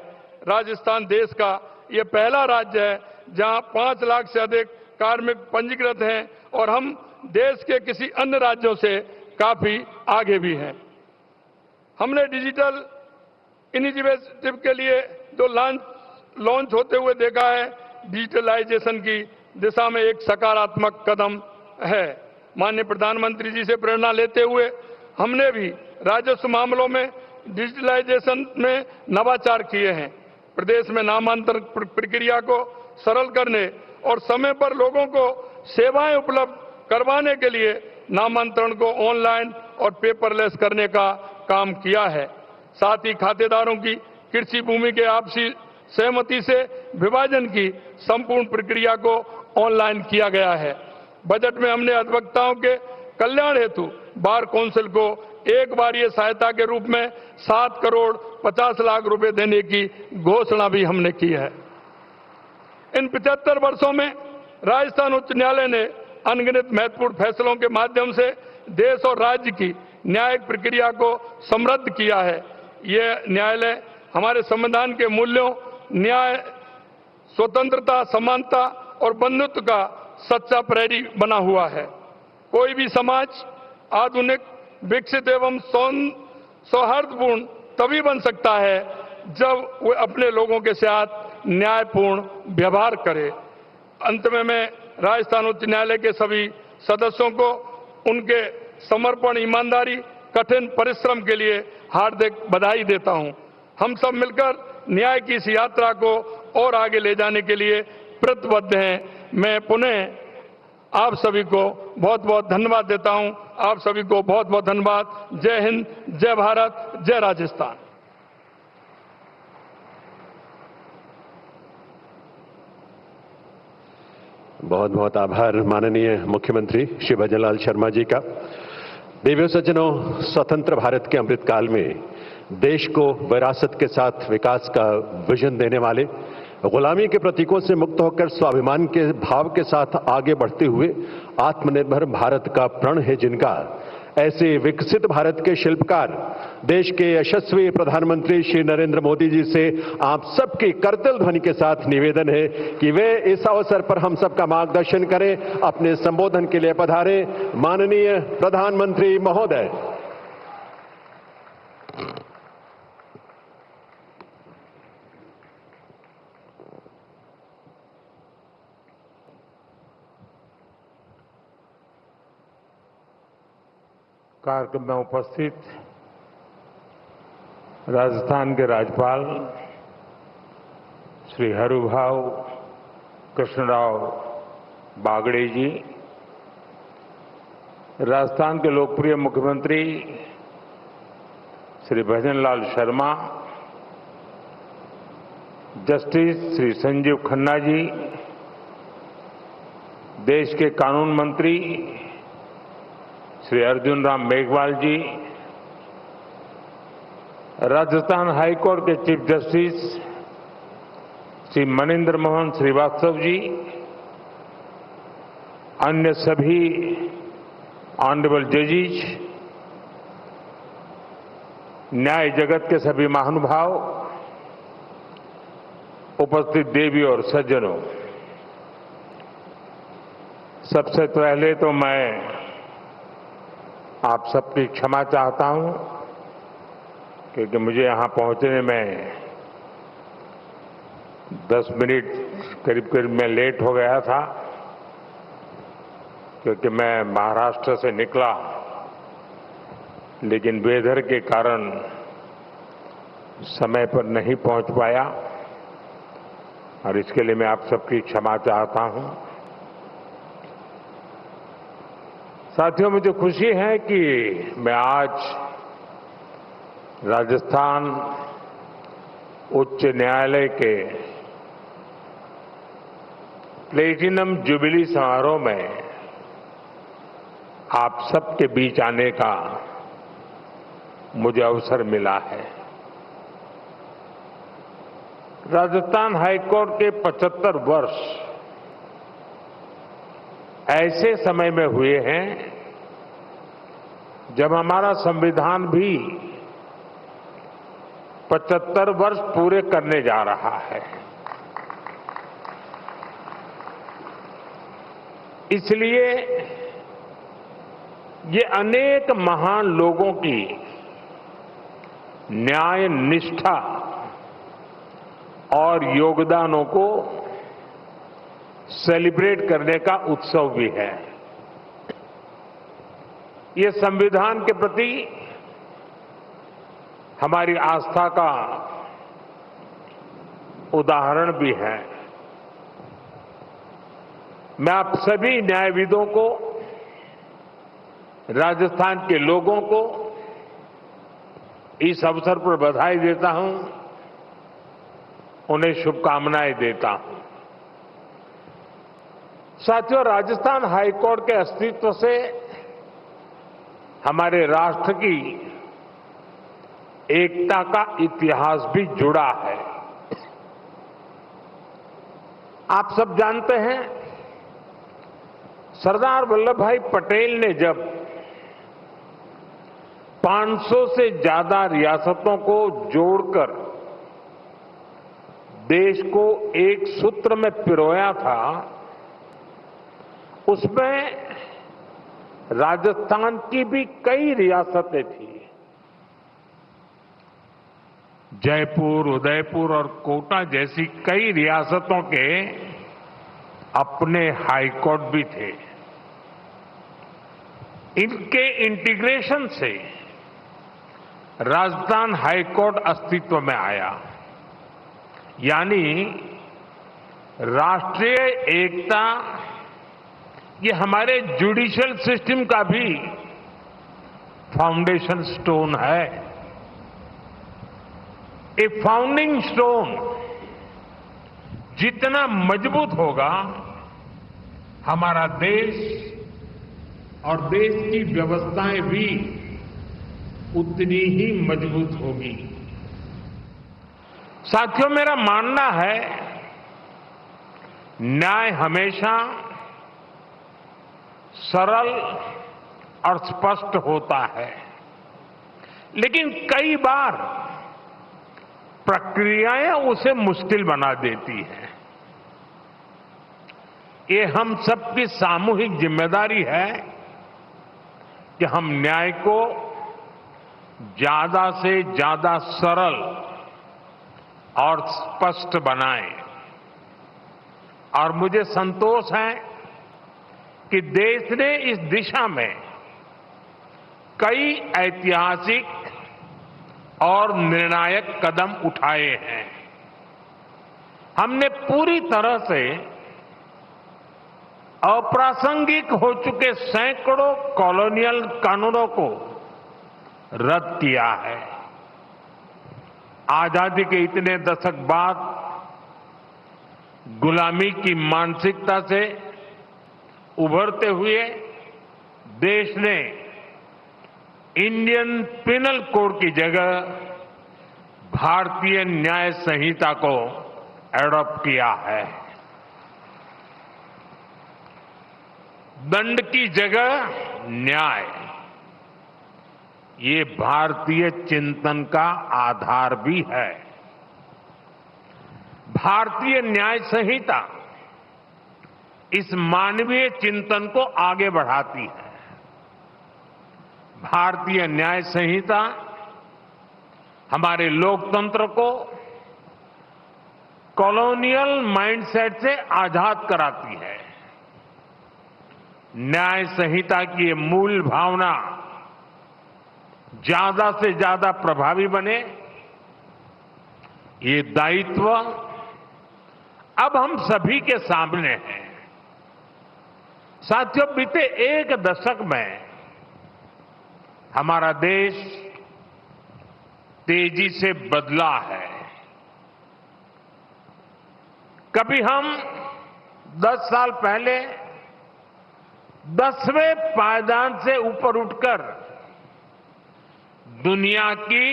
राजस्थान देश का ये पहला राज्य है जहां 5 लाख से अधिक कार्मिक पंजीकृत हैं और हम देश के किसी अन्य राज्यों से काफी आगे भी हैं। हमने डिजिटल इनिशिएटिव के लिए जो लॉन्च होते हुए देखा है, डिजिटलाइजेशन की दिशा में एक सकारात्मक कदम है। माननीय प्रधानमंत्री जी से प्रेरणा लेते हुए हमने भी राजस्व मामलों में डिजिटलाइजेशन में नवाचार किए हैं। प्रदेश में नामांतरण प्रक्रिया को सरल करने और समय पर लोगों को सेवाएं उपलब्ध करवाने के लिए नामांतरण को ऑनलाइन और पेपरलेस करने का काम किया है। साथ ही खातेदारों की कृषि भूमि के आपसी सहमति से विभाजन की संपूर्ण प्रक्रिया को ऑनलाइन किया गया है। बजट में हमने अधिवक्ताओं के कल्याण हेतु बार काउंसिल को एक बारीय सहायता के रूप में 7 करोड़ 50 लाख रुपए देने की घोषणा भी हमने की है। इन 75 वर्षों में राजस्थान उच्च न्यायालय ने अनगिनत महत्वपूर्ण फैसलों के माध्यम से देश और राज्य की न्यायिक प्रक्रिया को समृद्ध किया है। यह न्यायालय हमारे संविधान के मूल्यों न्याय, स्वतंत्रता, समानता और बंधुत्व का सच्चा प्रहरी बना हुआ है। कोई भी समाज आधुनिक, विकसित एवं सौहार्दपूर्ण तभी बन सकता है जब वो अपने लोगों के साथ न्यायपूर्ण व्यवहार करे। अंत में मैं राजस्थान उच्च न्यायालय के सभी सदस्यों को उनके समर्पण, ईमानदारी, कठिन परिश्रम के लिए हार्दिक बधाई देता हूं। हम सब मिलकर न्याय की इस यात्रा को और आगे ले जाने के लिए प्रतिबद्ध हैं। मैं पुनः आप सभी को बहुत बहुत धन्यवाद देता हूं। आप सभी को बहुत बहुत धन्यवाद। जय हिंद, जय भारत, जय राजस्थान। बहुत बहुत आभार माननीय मुख्यमंत्री श्री भजनलाल शर्मा जी का। देवियों सज्जनों, स्वतंत्र भारत के अमृतकाल में देश को विरासत के साथ विकास का विजन देने वाले, गुलामी के प्रतीकों से मुक्त होकर स्वाभिमान के भाव के साथ आगे बढ़ते हुए आत्मनिर्भर भारत का प्रण है जिनका, ऐसे विकसित भारत के शिल्पकार देश के यशस्वी प्रधानमंत्री श्री नरेंद्र मोदी जी से आप सबकी करतल ध्वनि के साथ निवेदन है कि वे इस अवसर पर हम सबका मार्गदर्शन करें। अपने संबोधन के लिए पधारे माननीय प्रधानमंत्री महोदय। कार्यक्रम में उपस्थित राजस्थान के राज्यपाल श्री हरुभाऊ कृष्णराव बागड़े जी, राजस्थान के लोकप्रिय मुख्यमंत्री श्री भजनलाल शर्मा, जस्टिस श्री संजीव खन्ना जी, देश के कानून मंत्री श्री अर्जुन राम मेघवाल जी, राजस्थान हाईकोर्ट के चीफ जस्टिस श्री मनिंदर मोहन श्रीवास्तव जी, अन्य सभी ऑनरेबल जजेस, न्याय जगत के सभी महानुभाव, उपस्थित देवी और सज्जनों, सबसे पहले तो मैं आप सबकी क्षमा चाहता हूं क्योंकि मुझे यहां पहुंचने में 10 मिनट करीब मैं लेट हो गया था, क्योंकि मैं महाराष्ट्र से निकला लेकिन वेदर के कारण समय पर नहीं पहुंच पाया और इसके लिए मैं आप सबकी क्षमा चाहता हूं। साथियों, मुझे खुशी है कि मैं आज राजस्थान उच्च न्यायालय के प्लेटिनम जुबली समारोह में आप सबके बीच आने का मुझे अवसर मिला है। राजस्थान हाईकोर्ट के 75 वर्ष ऐसे समय में हुए हैं जब हमारा संविधान भी 75 वर्ष पूरे करने जा रहा है। इसलिए ये अनेक महान लोगों की न्याय निष्ठा और योगदानों को सेलिब्रेट करने का उत्सव भी है। ये संविधान के प्रति हमारी आस्था का उदाहरण भी है। मैं आप सभी न्यायविदों को, राजस्थान के लोगों को इस अवसर पर बधाई देता हूं, उन्हें शुभकामनाएं देता हूं। साथियों, राजस्थान हाईकोर्ट के अस्तित्व से हमारे राष्ट्र की एकता का इतिहास भी जुड़ा है। आप सब जानते हैं, सरदार वल्लभ भाई पटेल ने जब 500 से ज्यादा रियासतों को जोड़कर देश को एक सूत्र में पिरोया था, उसमें राजस्थान की भी कई रियासतें थी। जयपुर, उदयपुर और कोटा जैसी कई रियासतों के अपने हाईकोर्ट भी थे। इनके इंटीग्रेशन से राजस्थान हाईकोर्ट अस्तित्व में आया, यानी राष्ट्रीय एकता ये हमारे जुडिशियल सिस्टम का भी फाउंडेशन स्टोन है। ए फाउंडिंग स्टोन जितना मजबूत होगा, हमारा देश और देश की व्यवस्थाएं भी उतनी ही मजबूत होगी। साथियों, मेरा मानना है न्याय हमेशा सरल और स्पष्ट होता है, लेकिन कई बार प्रक्रियाएं उसे मुश्किल बना देती हैं। ये हम सबकी सामूहिक जिम्मेदारी है कि हम न्याय को ज्यादा से ज्यादा सरल और स्पष्ट बनाएं। और मुझे संतोष है कि देश ने इस दिशा में कई ऐतिहासिक और निर्णायक कदम उठाए हैं। हमने पूरी तरह से अप्रासंगिक हो चुके सैकड़ों कॉलोनियल कानूनों को रद्द किया है। आजादी के इतने दशक बाद गुलामी की मानसिकता से उभरते हुए देश ने इंडियन पिनल कोड की जगह भारतीय न्याय संहिता को एडॉप्ट किया है। दंड की जगह न्याय, ये भारतीय चिंतन का आधार भी है। भारतीय न्याय संहिता इस मानवीय चिंतन को आगे बढ़ाती है। भारतीय न्याय संहिता हमारे लोकतंत्र को कॉलोनियल माइंडसेट से आजाद कराती है। न्याय संहिता की ये मूल भावना ज्यादा से ज्यादा प्रभावी बने, ये दायित्व अब हम सभी के सामने है। साथियों, बीते एक दशक में हमारा देश तेजी से बदला है। कभी हम 10 साल पहले 10वें पायदान से ऊपर उठकर दुनिया की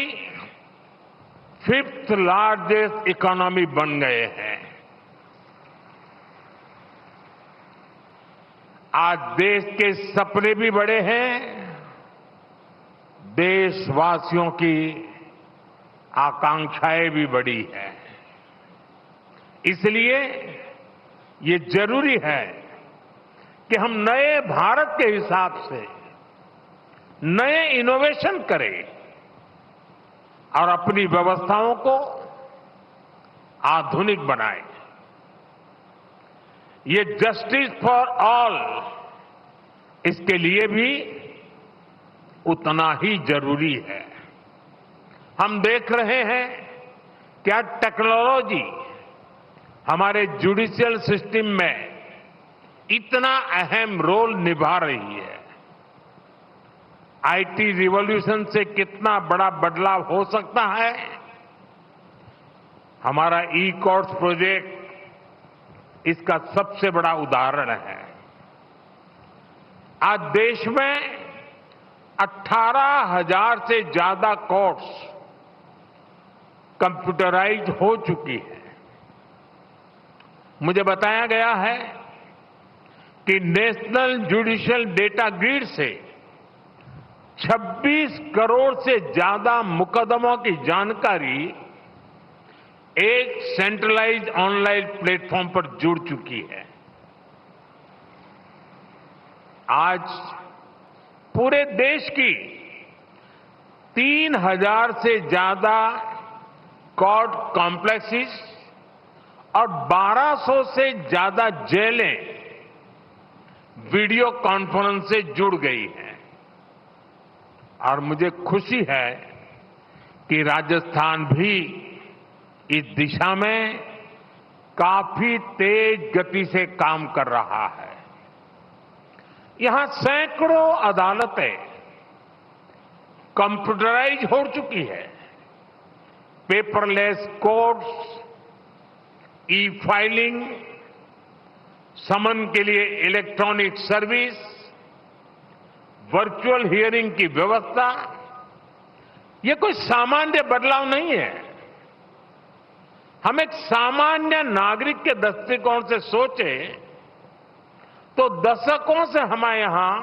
5th लार्जेस्ट इकोनॉमी बन गए हैं। आज देश के सपने भी बड़े हैं, देशवासियों की आकांक्षाएं भी बड़ी हैं। इसलिए ये जरूरी है कि हम नए भारत के हिसाब से नए इनोवेशन करें और अपनी व्यवस्थाओं को आधुनिक बनाएं। ये जस्टिस फॉर ऑल, इसके लिए भी उतना ही जरूरी है। हम देख रहे हैं क्या टेक्नोलॉजी हमारे जुडिशियल सिस्टम में इतना अहम रोल निभा रही है। आईटी रिवॉल्यूशन से कितना बड़ा बदलाव हो सकता है, हमारा ई कोर्ट्स प्रोजेक्ट इसका सबसे बड़ा उदाहरण है। आज देश में 18,000 से ज्यादा कोर्ट्स कंप्यूटराइज हो चुकी है। मुझे बताया गया है कि नेशनल जुडिशियल डेटा ग्रिड से 26 करोड़ से ज्यादा मुकदमों की जानकारी एक सेंट्रलाइज्ड ऑनलाइन प्लेटफॉर्म पर जुड़ चुकी है। आज पूरे देश की 3,000 से ज्यादा कोर्ट कॉम्प्लेक्सेस और 1,200 से ज्यादा जेलें वीडियो कॉन्फ्रेंस से जुड़ गई हैं। और मुझे खुशी है कि राजस्थान भी इस दिशा में काफी तेज गति से काम कर रहा है। यहां सैकड़ों अदालतें कंप्यूटराइज हो चुकी है। पेपरलेस कोर्ट्स, ई फाइलिंग, समन के लिए इलेक्ट्रॉनिक सर्विस, वर्चुअल हियरिंग की व्यवस्था, ये कोई सामान्य बदलाव नहीं है। हम एक सामान्य नागरिक के दृष्टिकोण से सोचें तो दशकों से हमारे यहां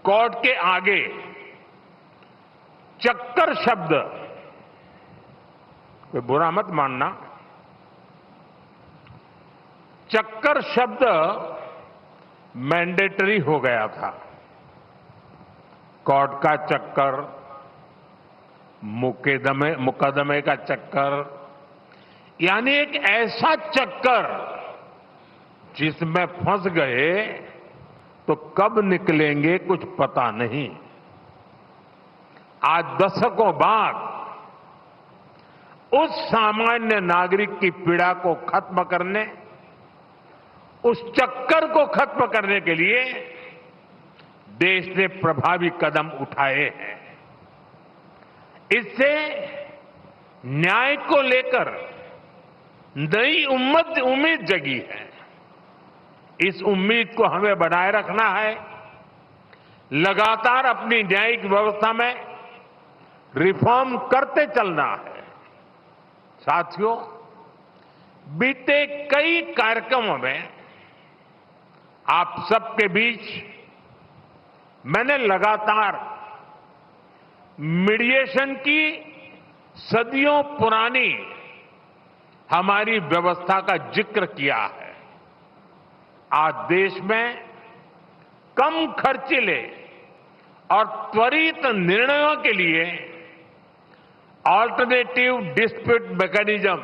कोर्ट के आगे चक्कर शब्द, कोई बुरा मत मानना, चक्कर शब्द मैंडेटरी हो गया था। कोर्ट का चक्कर, मुकदमे का चक्कर, यानी एक ऐसा चक्कर जिसमें फंस गए तो कब निकलेंगे कुछ पता नहीं। आज दशकों बाद उस सामान्य नागरिक की पीड़ा को खत्म करने, उस चक्कर को खत्म करने के लिए देश ने प्रभावी कदम उठाए हैं। इससे न्याय को लेकर नई उम्मीद जगी है। इस उम्मीद को हमें बनाए रखना है। लगातार अपनी न्यायिक व्यवस्था में रिफॉर्म करते चलना है। साथियों, बीते कई कार्यक्रमों में आप सबके बीच मैंने लगातार मीडिएशन की सदियों पुरानी हमारी व्यवस्था का जिक्र किया है। आज देश में कम खर्चीले और त्वरित निर्णयों के लिए ऑल्टरनेटिव डिस्प्यूट मैकेनिज्म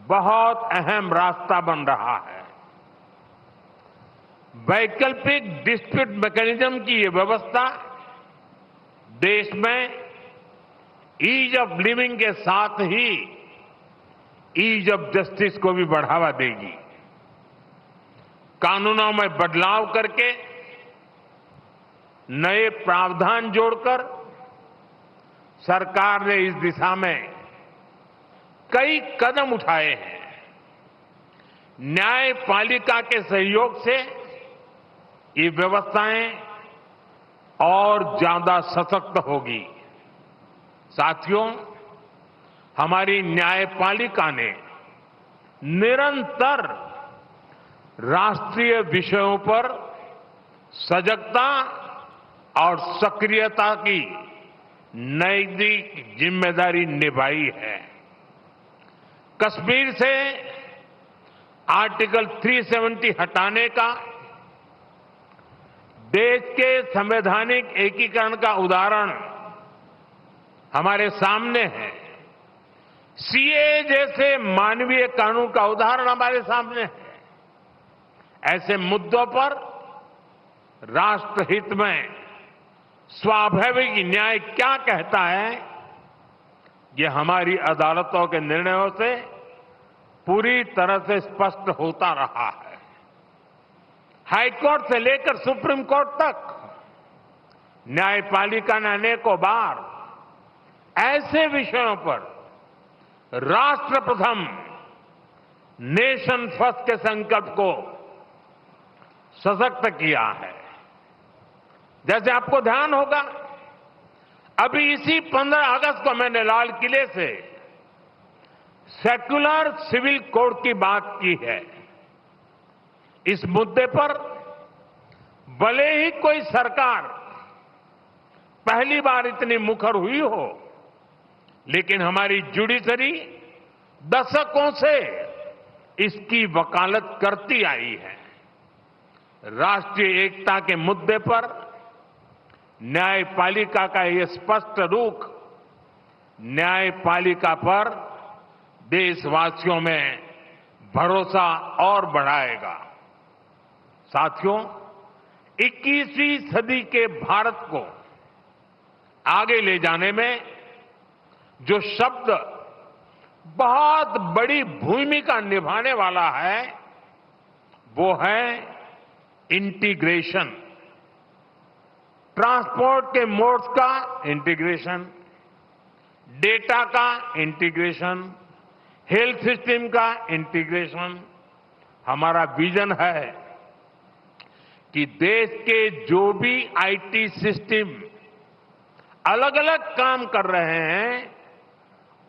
बहुत अहम रास्ता बन रहा है। वैकल्पिक डिस्प्यूट मैकेनिज्म की ये व्यवस्था देश में ईज ऑफ लिविंग के साथ ही ईज ऑफ जस्टिस को भी बढ़ावा देगी। कानूनों में बदलाव करके, नए प्रावधान जोड़कर सरकार ने इस दिशा में कई कदम उठाए हैं। न्यायपालिका के सहयोग से ये व्यवस्थाएं और ज्यादा सशक्त होगी। साथियों, हमारी न्यायपालिका ने निरंतर राष्ट्रीय विषयों पर सजगता और सक्रियता की नैतिक जिम्मेदारी निभाई है। कश्मीर से आर्टिकल 370 हटाने का देश के संवैधानिक एकीकरण का उदाहरण हमारे सामने है। सीए जैसे मानवीय कानून का उदाहरण हमारे सामने है। ऐसे मुद्दों पर राष्ट्रहित में स्वाभाविक न्याय क्या कहता है, ये हमारी अदालतों के निर्णयों से पूरी तरह से स्पष्ट होता रहा है। हाईकोर्ट से लेकर सुप्रीम कोर्ट तक न्यायपालिका ने अनेकों बार ऐसे विषयों पर राष्ट्र प्रथम, नेशन फर्स्ट के संकल्प को सशक्त किया है। जैसे आपको ध्यान होगा, अभी इसी 15 अगस्त को मैंने लाल किले से सेक्युलर सिविल कोड की बात की है। इस मुद्दे पर भले ही कोई सरकार पहली बार इतनी मुखर हुई हो, लेकिन हमारी जुडिशरी दशकों से इसकी वकालत करती आई है। राष्ट्रीय एकता के मुद्दे पर न्यायपालिका का यह स्पष्ट रुख न्यायपालिका पर देशवासियों में भरोसा और बढ़ाएगा। साथियों, 21वीं सदी के भारत को आगे ले जाने में जो शब्द बहुत बड़ी भूमिका निभाने वाला है, वो है इंटीग्रेशन। ट्रांसपोर्ट के मोड्स का इंटीग्रेशन, डेटा का इंटीग्रेशन, हेल्थ सिस्टम का इंटीग्रेशन। हमारा विजन है कि देश के जो भी आईटी सिस्टम अलग अलग काम कर रहे हैं,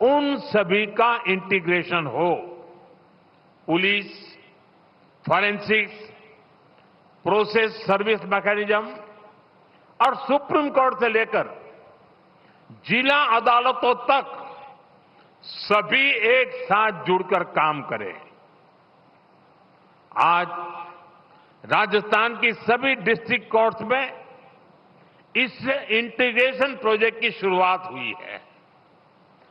उन सभी का इंटीग्रेशन हो। Police, forensics, process service mechanism और सुप्रीम कोर्ट से लेकर जिला अदालतों तक सभी एक साथ जुड़कर काम करें। आज राजस्थान की सभी डिस्ट्रिक्ट कोर्ट्स में इस इंटीग्रेशन प्रोजेक्ट की शुरुआत हुई है।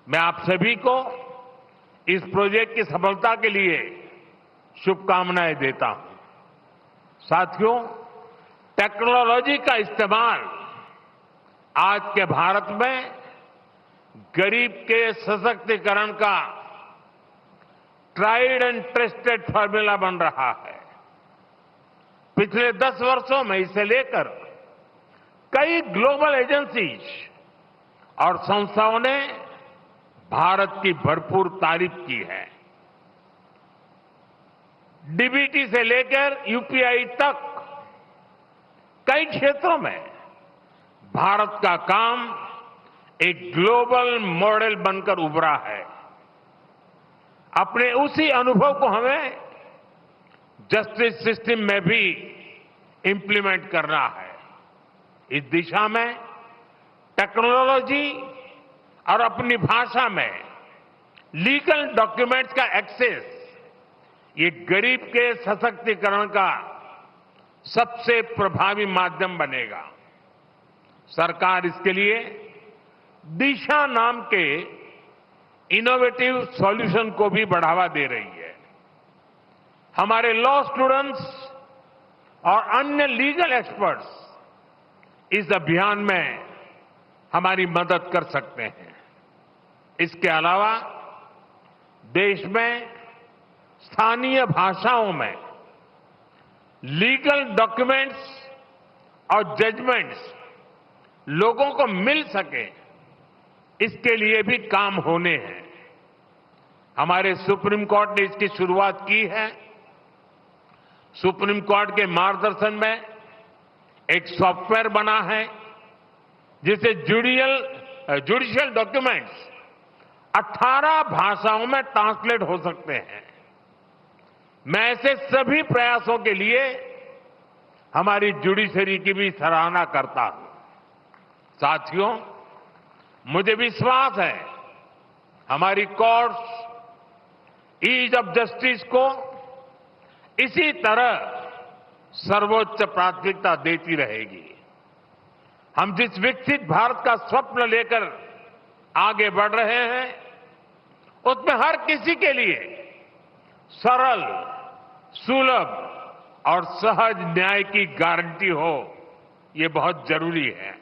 मैं आप सभी को इस प्रोजेक्ट की सफलता के लिए शुभकामनाएं देता हूं। साथियों, टेक्नोलॉजी का इस्तेमाल आज के भारत में गरीब के सशक्तिकरण का ट्राइड एंड टेस्टेड फॉर्मूला बन रहा है। पिछले 10 वर्षों में इसे लेकर कई ग्लोबल एजेंसीज और संस्थाओं ने भारत की भरपूर तारीफ की है। डीबीटी से लेकर यूपीआई तक कई क्षेत्रों में भारत का काम एक ग्लोबल मॉडल बनकर उभरा है। अपने उसी अनुभव को हमें जस्टिस सिस्टम में भी इंप्लीमेंट करना है। इस दिशा में टेक्नोलॉजी और अपनी भाषा में लीगल डॉक्यूमेंट्स का एक्सेस, ये गरीब के सशक्तिकरण का सबसे प्रभावी माध्यम बनेगा। सरकार इसके लिए दिशा नाम के इनोवेटिव सॉल्यूशन को भी बढ़ावा दे रही है। हमारे लॉ स्टूडेंट्स और अन्य लीगल एक्सपर्ट्स इस अभियान में हमारी मदद कर सकते हैं। इसके अलावा देश में स्थानीय भाषाओं में लीगल डॉक्यूमेंट्स और जजमेंट्स लोगों को मिल सके, इसके लिए भी काम होने हैं। हमारे सुप्रीम कोर्ट ने इसकी शुरुआत की है। सुप्रीम कोर्ट के मार्गदर्शन में एक सॉफ्टवेयर बना है जिसे जुडिशियल डॉक्यूमेंट्स 18 भाषाओं में ट्रांसलेट हो सकते हैं। मैं ऐसे सभी प्रयासों के लिए हमारी जुडिशरी की भी सराहना करता हूं। साथियों, मुझे विश्वास है हमारी कोर्ट्स ईज ऑफ जस्टिस को इसी तरह सर्वोच्च प्राथमिकता देती रहेगी। हम जिस विकसित भारत का स्वप्न लेकर आगे बढ़ रहे हैं, उसमें हर किसी के लिए सरल, सुलभ और सहज न्याय की गारंटी हो, ये बहुत जरूरी है।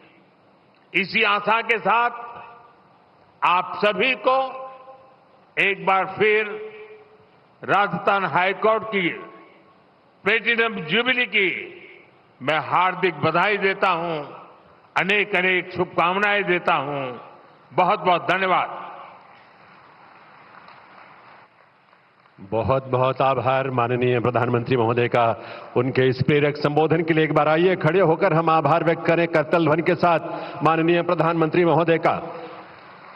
इसी आशा के साथ आप सभी को एक बार फिर राजस्थान हाईकोर्ट की प्लेटिनम जुबली की मैं हार्दिक बधाई देता हूं, अनेक अनेक शुभकामनाएं देता हूं। बहुत बहुत धन्यवाद। बहुत बहुत आभार माननीय प्रधानमंत्री महोदय का उनके इस प्रेरक संबोधन के लिए। एक बार आइए खड़े होकर हम आभार व्यक्त करें करतल ध्वनि के साथ माननीय प्रधानमंत्री महोदय का।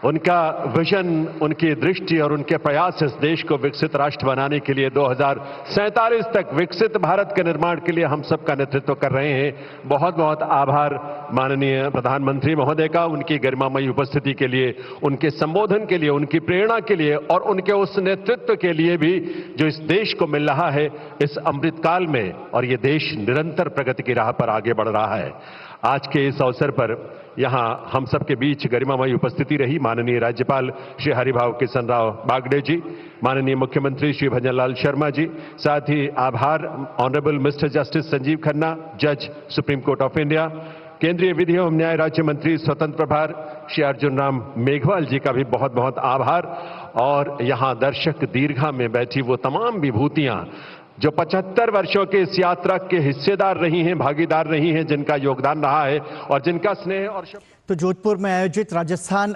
उनका विजन, उनकी दृष्टि और उनके प्रयास इस देश को विकसित राष्ट्र बनाने के लिए 2047 तक विकसित भारत के निर्माण के लिए हम सबका नेतृत्व कर रहे हैं। बहुत बहुत आभार माननीय प्रधानमंत्री महोदय का, उनकी गरिमामयी उपस्थिति के लिए, उनके संबोधन के लिए, उनकी प्रेरणा के लिए और उनके उस नेतृत्व के लिए भी जो इस देश को मिल रहा है इस अमृतकाल में, और ये देश निरंतर प्रगति की राह पर आगे बढ़ रहा है। आज के इस अवसर पर यहां हम सबके बीच गरिमामयी उपस्थिति रही माननीय राज्यपाल श्री हरिभाऊ किशन राव बागड़े जी, माननीय मुख्यमंत्री श्री भजनलाल शर्मा जी, साथ ही आभार honourable mister justice Sanjiv Khanna, जज सुप्रीम कोर्ट ऑफ इंडिया, केंद्रीय विधि एवं न्याय राज्य मंत्री स्वतंत्र प्रभार श्री अर्जुन राम मेघवाल जी का भी बहुत बहुत आभार। और यहां दर्शक दीर्घा में बैठी वो तमाम विभूतियां जो 75 वर्षों के इस यात्रा के हिस्सेदार रही हैं, भागीदार रही हैं, जिनका योगदान रहा है और जिनका स्नेह और तो जोधपुर में आयोजित राजस्थान